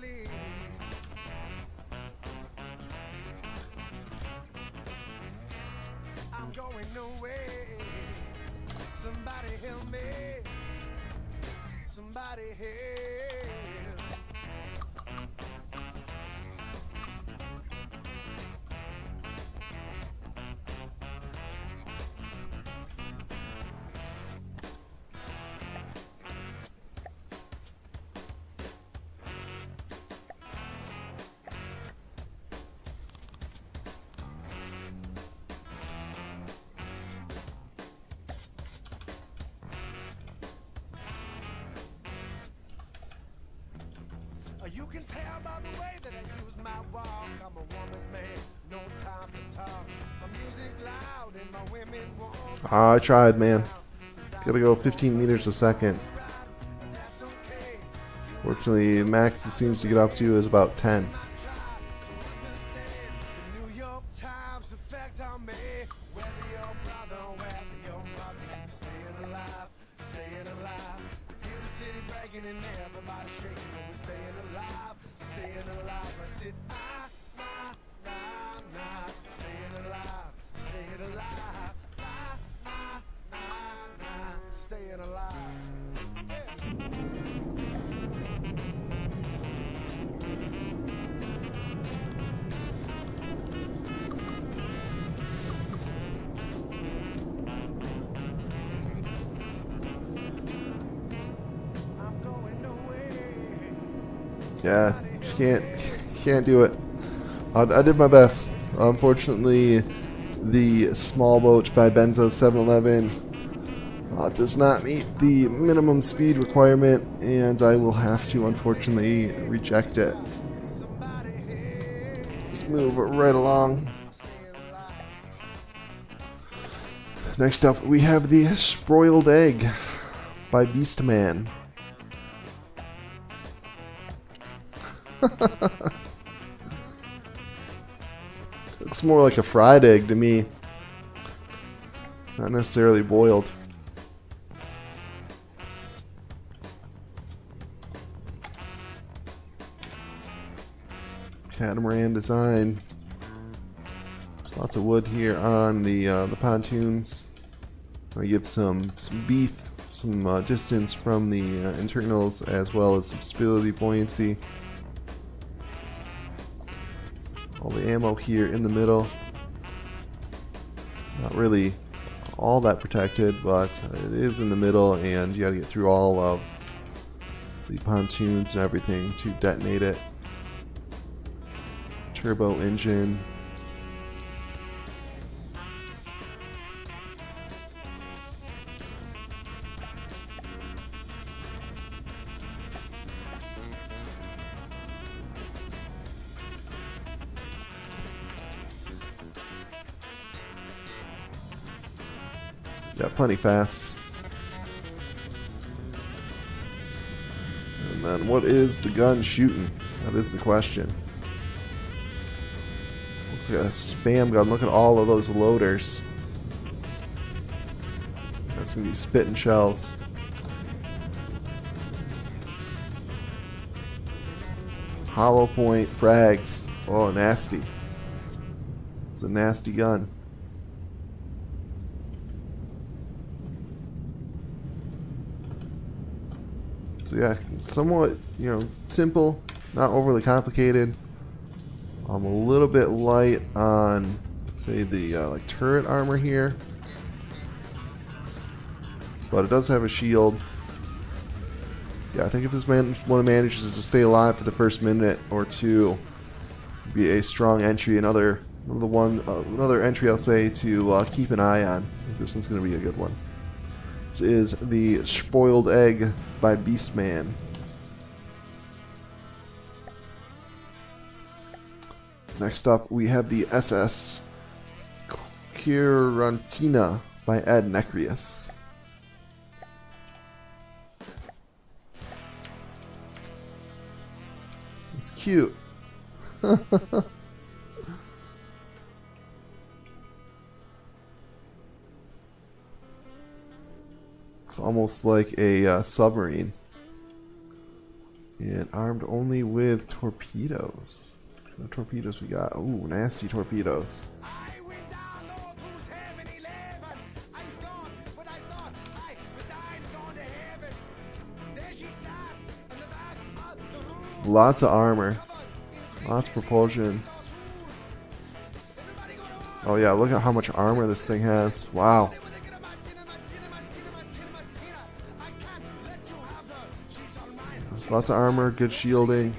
S2: You can tell by the way that I use my walk. I'm a woman's man, no time to talk. My music loud and my women warm.
S1: I tried, man. Gotta go 15 meters a second. Fortunately, the max it seems to get up to is about 10.
S2: The New York Times effect on me. Whether your brother, whether your mother, you staying alive, staying alive. Feel the city breaking and everybody shaking. We're staying alive, staying alive. I said, staying alive, staying alive, staying alive.
S1: Yeah, can't do it. I did my best. Unfortunately, the small boat by Benzo 711 does not meet the minimum speed requirement, and I will have to unfortunately reject it. Let's move right along. Next up, we have the Spoiled Egg by Beastman. Looks more like a fried egg to me. Not necessarily boiled. Catamaran design. Lots of wood here on the pontoons. I give some beef, some distance from the internals, as well as some stability, buoyancy. All the ammo here in the middle. Not really all that protected, but it is in the middle, and you gotta get through all of the pontoons and everything to detonate it. Turbo engine. Got plenty fast. And then what is the gun shooting? That is the question. Looks like a spam gun. Look at all of those loaders. That's gonna be spitting shells. Hollow point frags. Oh, nasty. It's a nasty gun. So yeah, somewhat, simple, not overly complicated. I'm a little bit light on, let's say, the like turret armor here, but it does have a shield. Yeah, I think if this one manages to stay alive for the first minute or two, it'd be a strong entry. Another entry I'll say to keep an eye on. I think this one's going to be a good one. This is the Spoiled Egg by Beastman. Next up, we have the SS Quirantina by Ed Necrius. cute. It's almost like a submarine. And armed only with torpedoes. What torpedoes we got? Ooh, nasty torpedoes. Lots of armor. Lots of propulsion. Oh yeah, look at how much armor this thing has. Wow. Lots of armor, good shielding.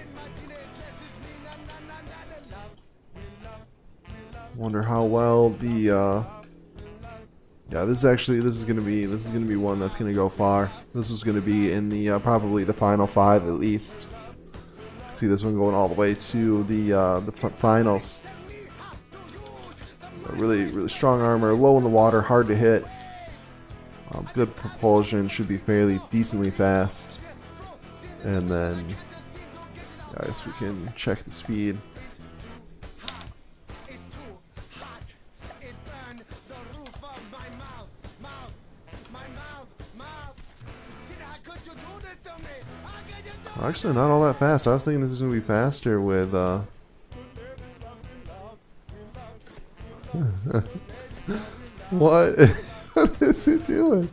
S1: Wonder how well the yeah, this is gonna be one that's gonna go far. This is gonna be in the probably the final 5 at least. See this one going all the way to the finals. Really strong armor, low in the water, hard to hit. Good propulsion, should be fairly decently fast. And then, I guess we can check the speed. Actually, not all that fast. I was thinking this is going to be faster with, What? What is it doing?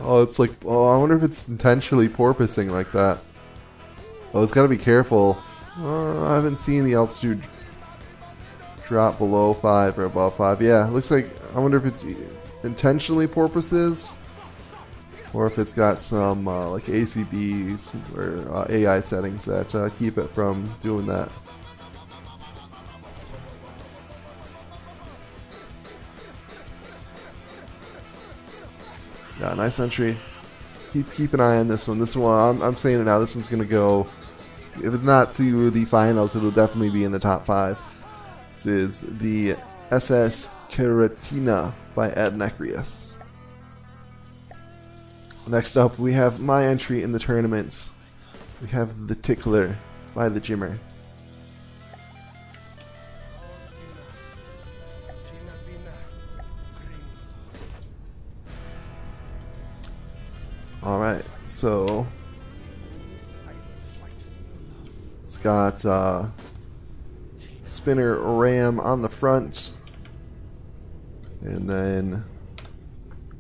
S1: Oh, it's like... Oh, I wonder if it's intentionally porpoising like that. Oh, it's got to be careful. I haven't seen the altitude drop below 5 or above 5. Yeah, it looks like... I wonder if it's intentionally porpoises, or if it's got some like ACBs or AI settings that keep it from doing that. Yeah, nice entry. Keep an eye on this one. This one, I'm saying it now. This one's gonna go. If it's not to the finals, it'll definitely be in the top 5. This is the SS Karatina by Ed Necrius. Next up, we have my entry in the tournament. We have the Tickler by the Jimmer. Alright, so it's got spinner ram on the front, and then,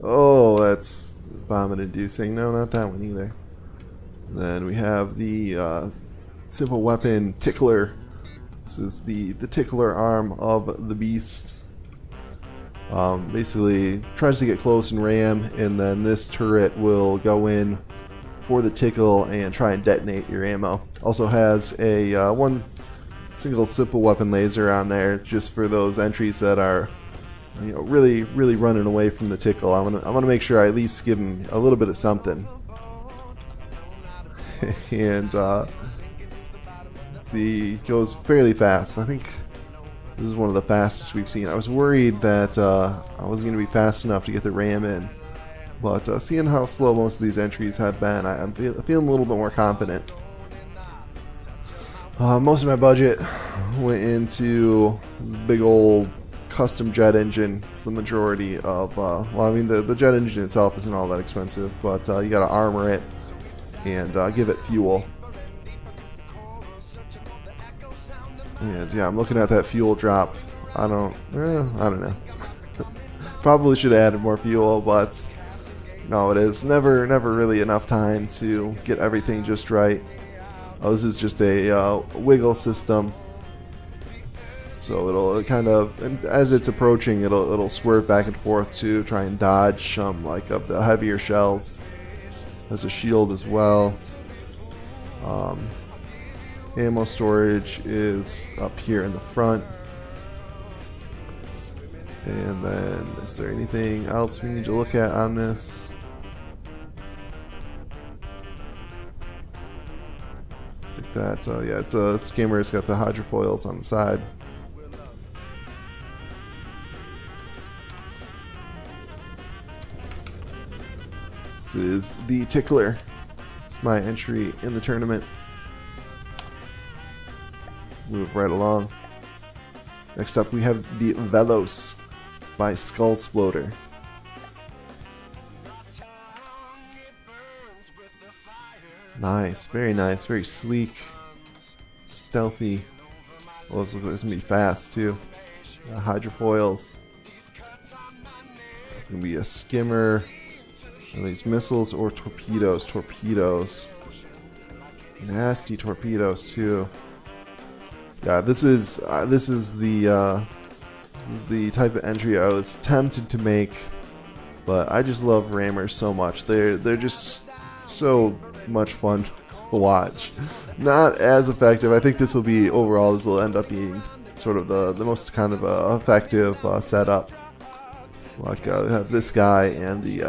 S1: oh, that's vomit inducing. No, not that one either. And then we have the simple weapon Tickler. This is the Tickler arm of the beast. Basically tries to get close and ram, and then this turret will go in for the tickle and try and detonate your ammo. Also has a one single simple weapon laser on there, just for those entries that are, you know, really running away from the tickle. I'm gonna make sure I at least give him a little bit of something. And let's see, it goes fairly fast. I think this is one of the fastest we've seen. I was worried that I wasn't going to be fast enough to get the ram in, but seeing how slow most of these entries have been, I'm feeling a little bit more confident. Most of my budget went into this big old custom jet engine. It's the majority of, well, I mean, the jet engine itself isn't all that expensive, but you got to armor it and give it fuel. And yeah, I'm looking at that fuel drop. I don't know. Probably should have added more fuel, but no, it is never really enough time to get everything just right. Oh, this is just a wiggle system, so it'll kind of, and as it's approaching, it'll swerve back and forth to try and dodge some like of the heavier shells. Has a shield as well. Ammo storage is up here in the front. And then, is there anything else we need to look at on this? I think that, yeah, it's a skimmer. It's got the hydrofoils on the side. This is the Tickler. It's my entry in the tournament. move right along. Next up, we have the Velos by Skull Sploder. Nice, very sleek, stealthy. Well, this is gonna be fast too. Hydrofoils. It's gonna be a skimmer. Are these missiles or torpedoes? Torpedoes. Nasty torpedoes too. Yeah, this is the type of entry I was tempted to make, but I just love rammers so much. They're just so much fun to watch. Not as effective. I think this will be overall. This will end up being sort of the most kind of effective setup. Like have this guy and the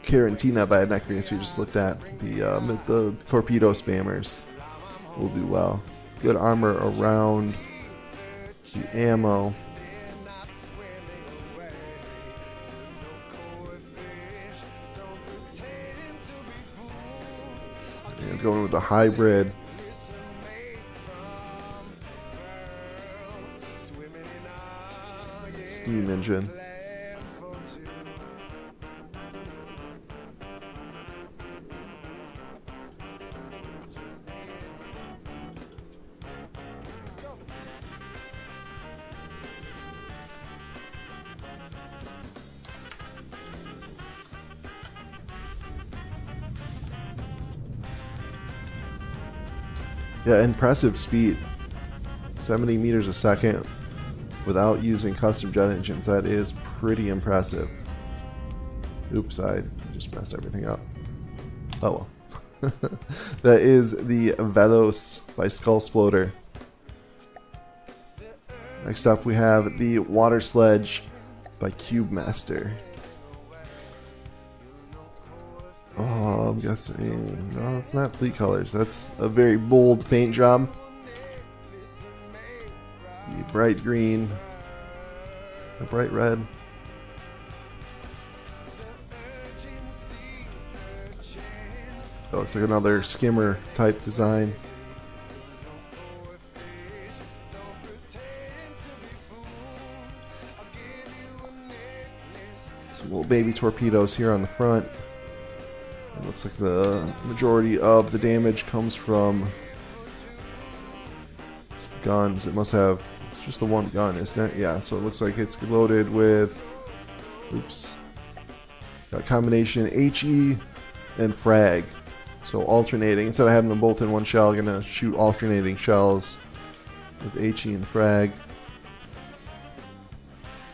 S1: Carantina by Necreus we just looked at. The torpedo spammers will do well. Good armor around the ammo. And going with the hybrid. Steam engine. Yeah, impressive speed. 70 meters a second without using custom jet engines. That is pretty impressive. Oops, I just messed everything up. Oh well. That is the Velos by Skull Sploder. Next up we have the Water Sledge by Cube Master. Oh, I'm guessing. No, it's not fleet colors. That's a very bold paint job. The bright green, the bright red. That looks like another skimmer type design. Some little baby torpedoes here on the front. It looks like the majority of the damage comes from guns. It must have, it's just the one gun, isn't it? Yeah, so it looks like it's loaded with, oops, got a combination HE and frag. So alternating, instead of having them both in one shell, I'm gonna shoot alternating shells with HE and frag.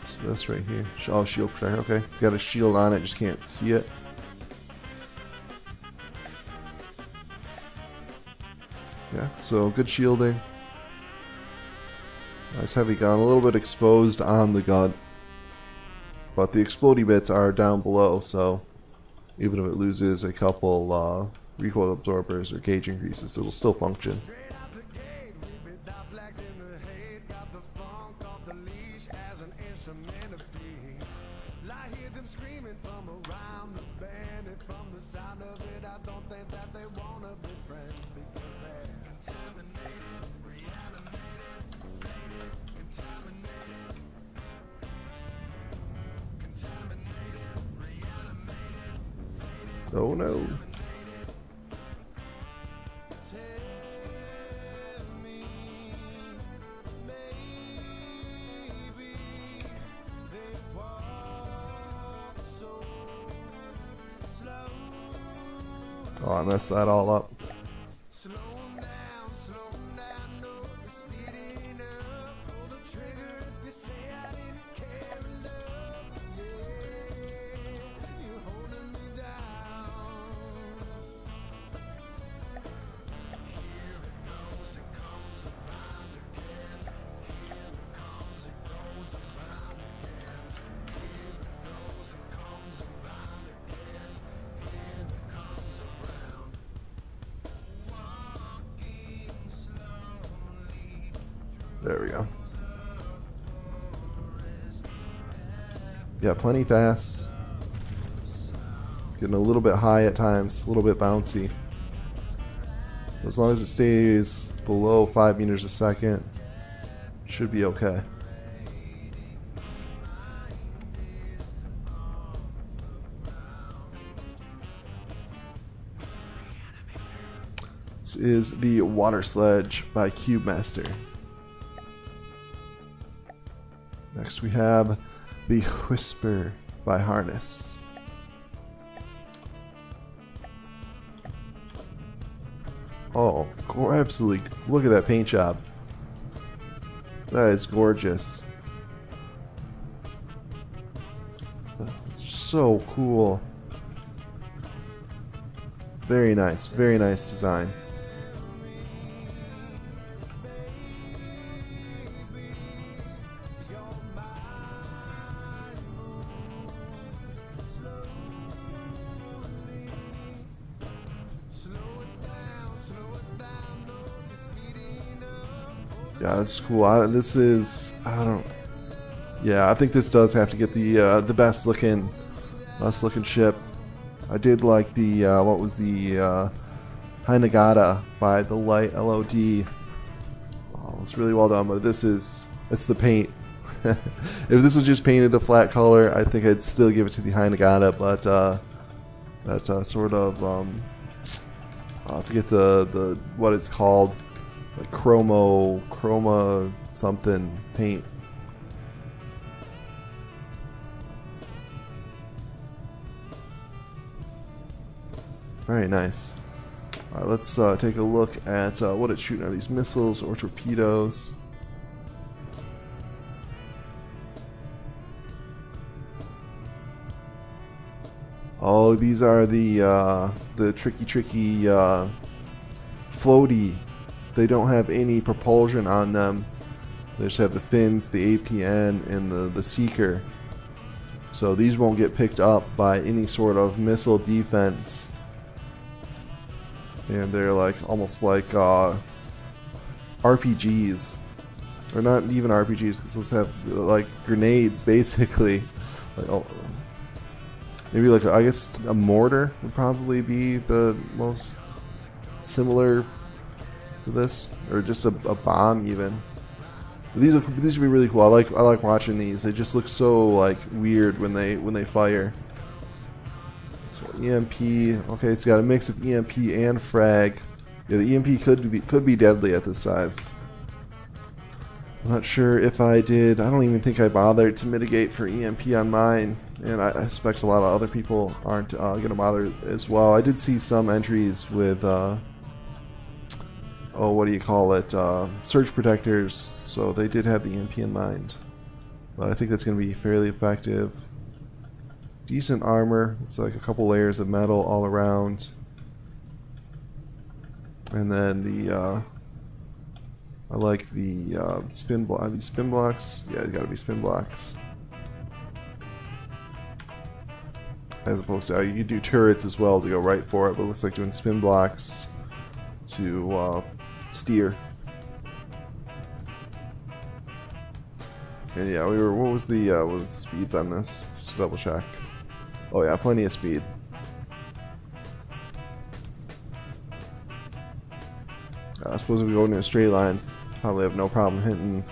S1: So this right here, oh, shield protector, okay. It's got a shield on it, just can't see it. Yeah, so good shielding. Nice heavy gun, a little bit exposed on the gun. But the explodey bits are down below, so even if it loses a couple recoil absorbers or gauge increases, it'll still function. Oh no. Oh, I messed that all up. There we go. Yeah, plenty fast. Getting a little bit high at times, a little bit bouncy. As long as it stays below 5 meters a second, should be okay. This is the Water Sledge by Cube Master. Next we have the Whisper by Harness. Oh, absolutely. Look at that paint job. That is gorgeous. It's so cool. Very nice design. Yeah, that's cool. I think this does have to get the best looking ship. I did like the what was the Hinagata by the Light LOD. Oh, it's really well done, but it's the paint. If this was just painted a flat color, I think I'd still give it to the Hinagata, but that's sort of I forget the what it's called. Like chroma something paint. Very nice. Alright, let's take a look at what it's shooting. Are these missiles or torpedoes? Oh, these are the tricky floaty. They don't have any propulsion on them. They just have the fins, the APN, and the seeker. So these won't get picked up by any sort of missile defense. And they're like almost like RPGs. Or not even RPGs, because those have like grenades basically. Like, oh, maybe like I guess a mortar would probably be the most similar to this, or just a bomb even. These would be really cool. I like watching these. They just look so like weird when they fire. So EMP. Okay, it's got a mix of EMP and frag. Yeah, the EMP could be deadly at this size. I'm not sure if I did. I don't even think I bothered to mitigate for EMP on mine, and I suspect a lot of other people aren't gonna bother as well. I did see some entries with oh, what do you call it? Surge protectors. So they did have the EMP in mind. But I think that's going to be fairly effective. Decent armor. It's like a couple layers of metal all around. And then the I like the spin block. Are these spin blocks? Yeah, it's got to be spin blocks. As opposed to you could do turrets as well to go right for it, but it looks like doing spin blocks to steer. And yeah, what was the speeds on this? Just to double check. Oh yeah, plenty of speed. I suppose if we go in a straight line, probably have no problem hitting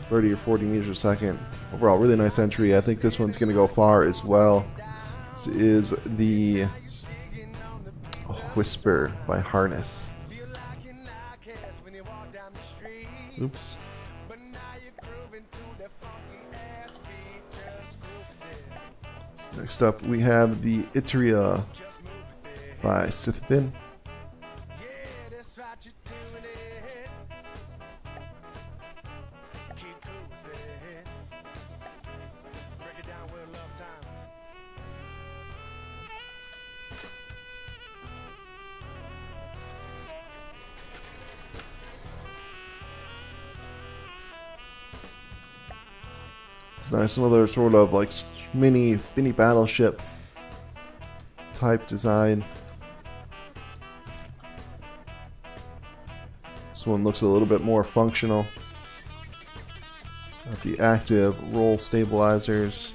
S1: 30 or 40 meters a second. Overall, really nice entry. I think this one's going to go far as well. This is the Whisper by Harness. Oops. Next up, we have the Itria by Sithbin. It's nice, another sort of like mini battleship type design. This one looks a little bit more functional. Got the active roll stabilizers,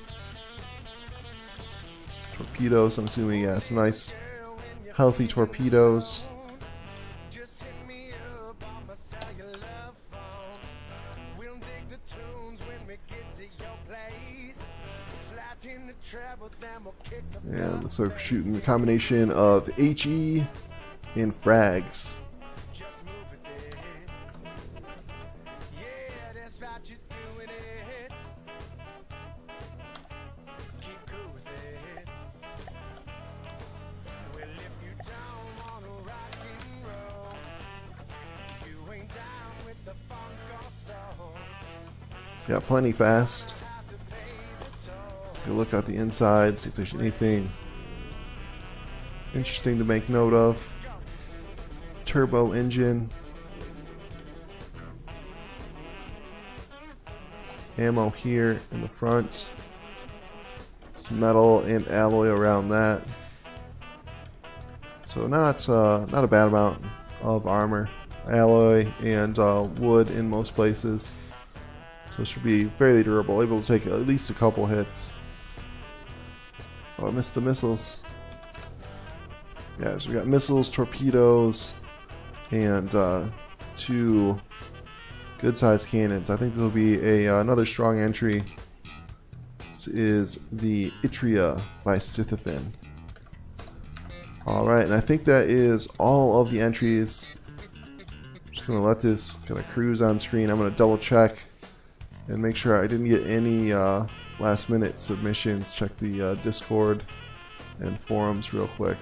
S1: torpedoes. I'm assuming, yeah, some nice healthy torpedoes. And looks like we're shooting a combination of HE and frags.
S2: Just move with it. Yeah, that's right, you're doing it. Keep cool with it. Well, if you don't wanna rock and roll, you ain't down with the funk or soul.
S1: Yeah, plenty fast.
S2: Have to pay the toll.
S1: Go look out the inside, see if there's anything interesting to make note of. Turbo engine. Ammo here in the front. Some metal and alloy around that. So not a bad amount of armor, alloy, and wood in most places. So it should be fairly durable, able to take at least a couple hits. Oh, I missed the missiles. Yeah, so we got missiles, torpedoes, and 2 good-sized cannons. I think this will be another strong entry. This is the Itria by Scythopin. Alright, and I think that is all of the entries. I'm just going to let this kind of cruise on screen. I'm going to double check and make sure I didn't get any last-minute submissions. Check the Discord and forums real quick.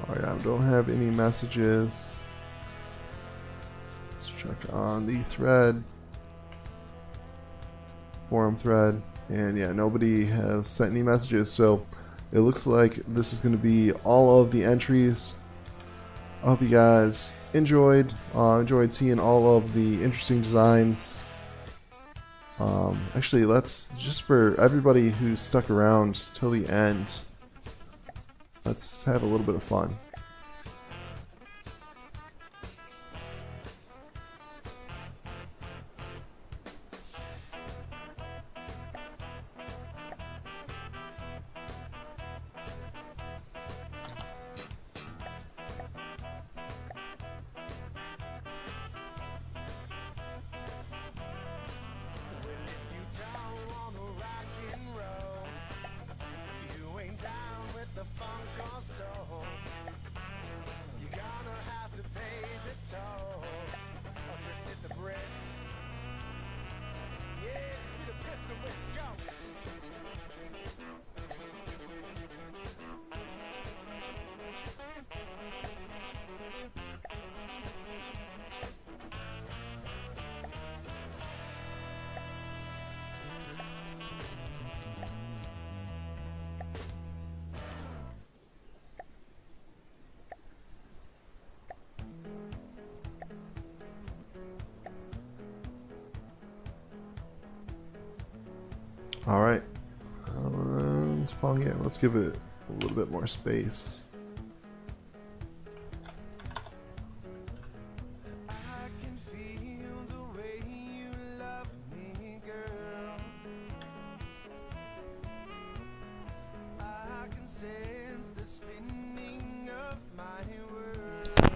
S1: Oh yeah, I don't have any messages. Let's check on the thread. Forum thread. And yeah, nobody has sent any messages, so it looks like this is going to be all of the entries. I hope you guys enjoyed seeing all of the interesting designs. Actually, let's, just for everybody who's stuck around till the end, let's have a little bit of fun. All right, let's give it a little bit more space.
S2: I can feel the way you love me, girl. I can sense the spinning of my world.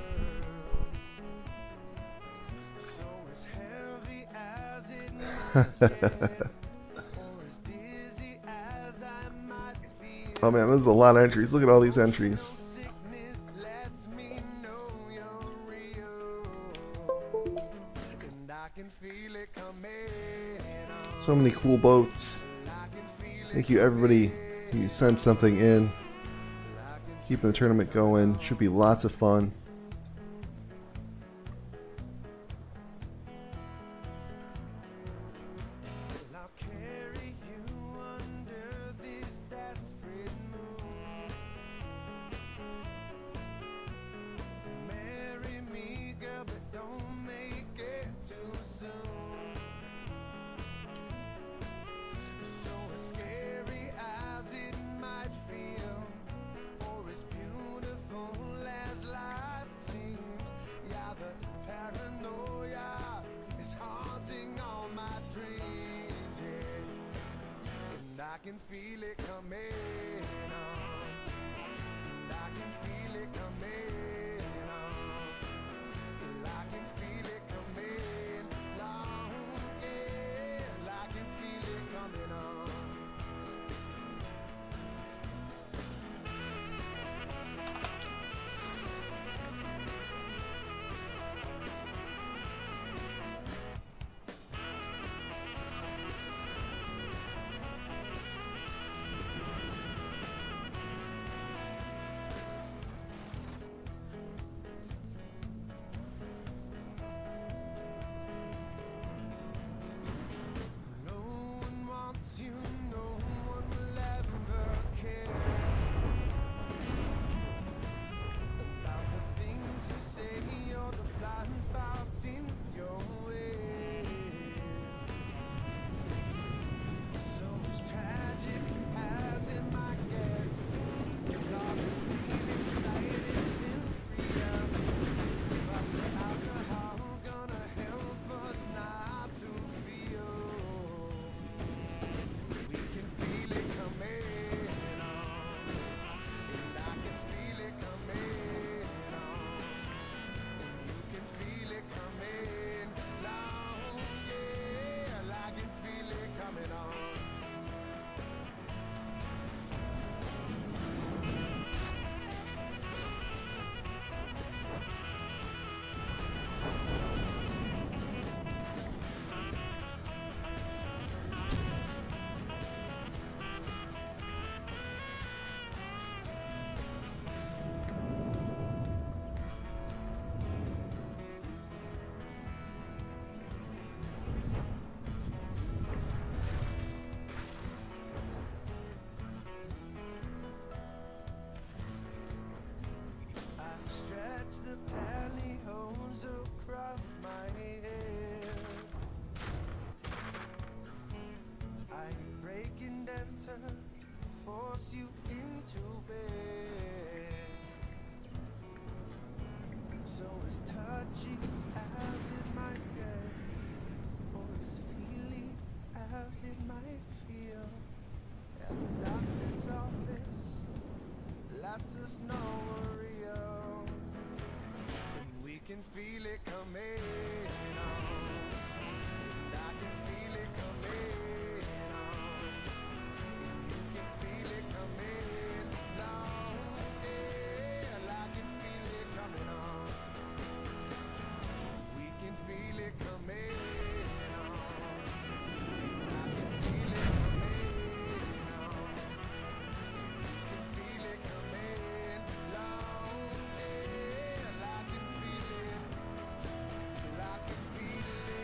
S2: So as heavy as it might get, or as dizzy as I might feel.
S1: Oh man, there's a lot of entries. Look at all these entries.
S2: Sickness lets me know you're real, and I can feel it coming on.
S1: So many cool boats.
S2: I can feel it.
S1: Thank you everybody who sent something in. Keeping the tournament going. Should be lots of fun.
S2: I'll carry you under this desperate moon. Marry me, girl, but don't make it too soon. So as scary as it might feel, or as beautiful as life. can feel it coming on. And I can feel it coming on. I can feel it coming long, yeah. I can feel it coming on. Stretch the pantyhose across my head. I break and enter, force you into bed. So as touchy as it might get, or as feely as it might feel, at the doctor's office lets us know we're real. And we can feel it coming on. And I can feel it coming on. And you can feel it coming on. Yeah, I can feel it coming on. We can feel it coming on. And I can feel it coming on. You can feel it coming long, yeah, I can feel it, I can feel it.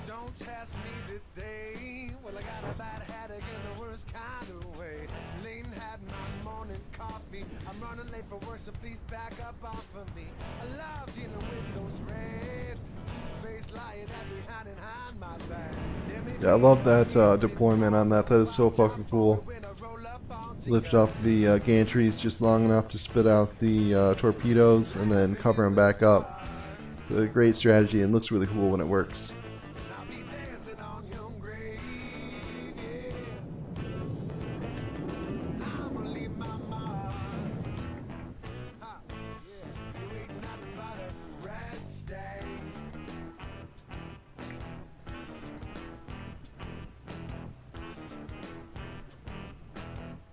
S2: Don't test me today. Well, I got a bad headache in the worst kind of way. Lane had my morning coffee. I'm running late for work, so please back up off of me. I love dealing with those rays. Two-faced lying every hand in hand, my bad.
S1: Yeah, I love that deployment on that. That is so fucking cool.
S2: When I roll up on
S1: lift up the gantries just long enough to spit out the torpedoes and then cover them back up. It's a great strategy and looks really cool when it works.
S2: I'll be dancing on your grave, yeah. I'ma leave my mark. Ha, yeah. You ain't nothing but a red stain.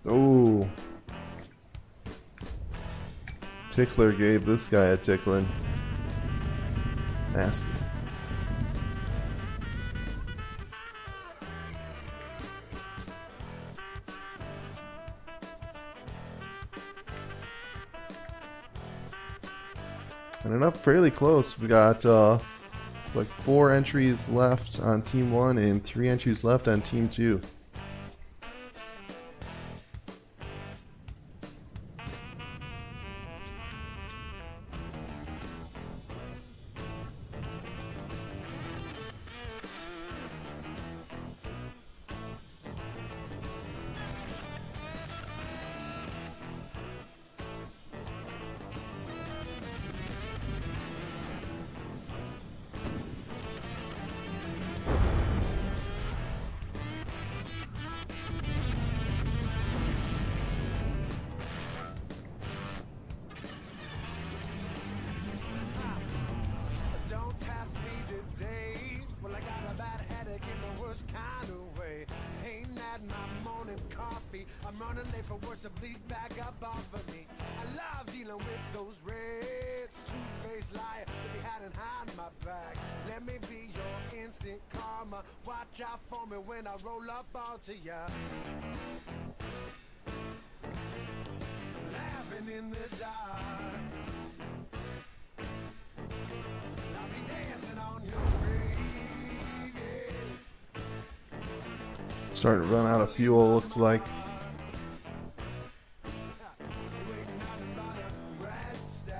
S1: Oh, Tickler gave this guy a tickling. Nasty. And up fairly close. We got it's like 4 entries left on Team 1 and 3 entries left on Team 2.
S2: Don't test me today. Well, I got a bad headache in the worst kind of way. Ain't that my morning coffee? I'm running late for work, so please back up off of me. I love dealing with those reds, two-faced liar that be hiding behind my back. Let me be your instant karma. Watch out for me when I roll up onto ya. Laughing in the dark. I'll be dancing on your grave, yeah.
S1: Starting to run out of fuel, looks like.
S2: You ain't nothing but a red stain.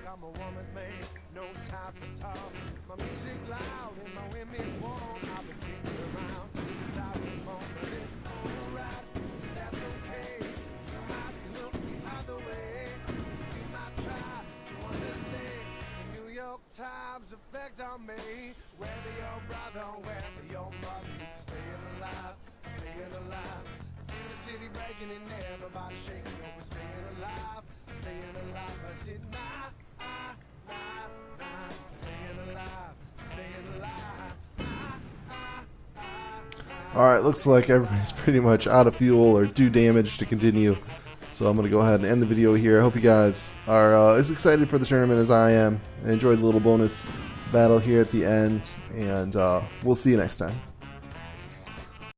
S2: I'm a woman's man, no time for talk. My music loud and my women warm. I've been kicking around since I was born, but it's alright, that's okay. You might look the other way, you might try to understand the New York Times effect on me. Whether your brother, whether your mother, you be staying alive, staying alive. Feel the city breaking and everybody shaking over staying alive, staying alive. I said, nah, staying alive, staying alive.
S1: Alright, looks like everybody's pretty much out of fuel or too damaged to continue. So I'm going to go ahead and end the video here. I hope you guys are as excited for the tournament as I am. I enjoyed the little bonus battle here at the end. And we'll see you next time.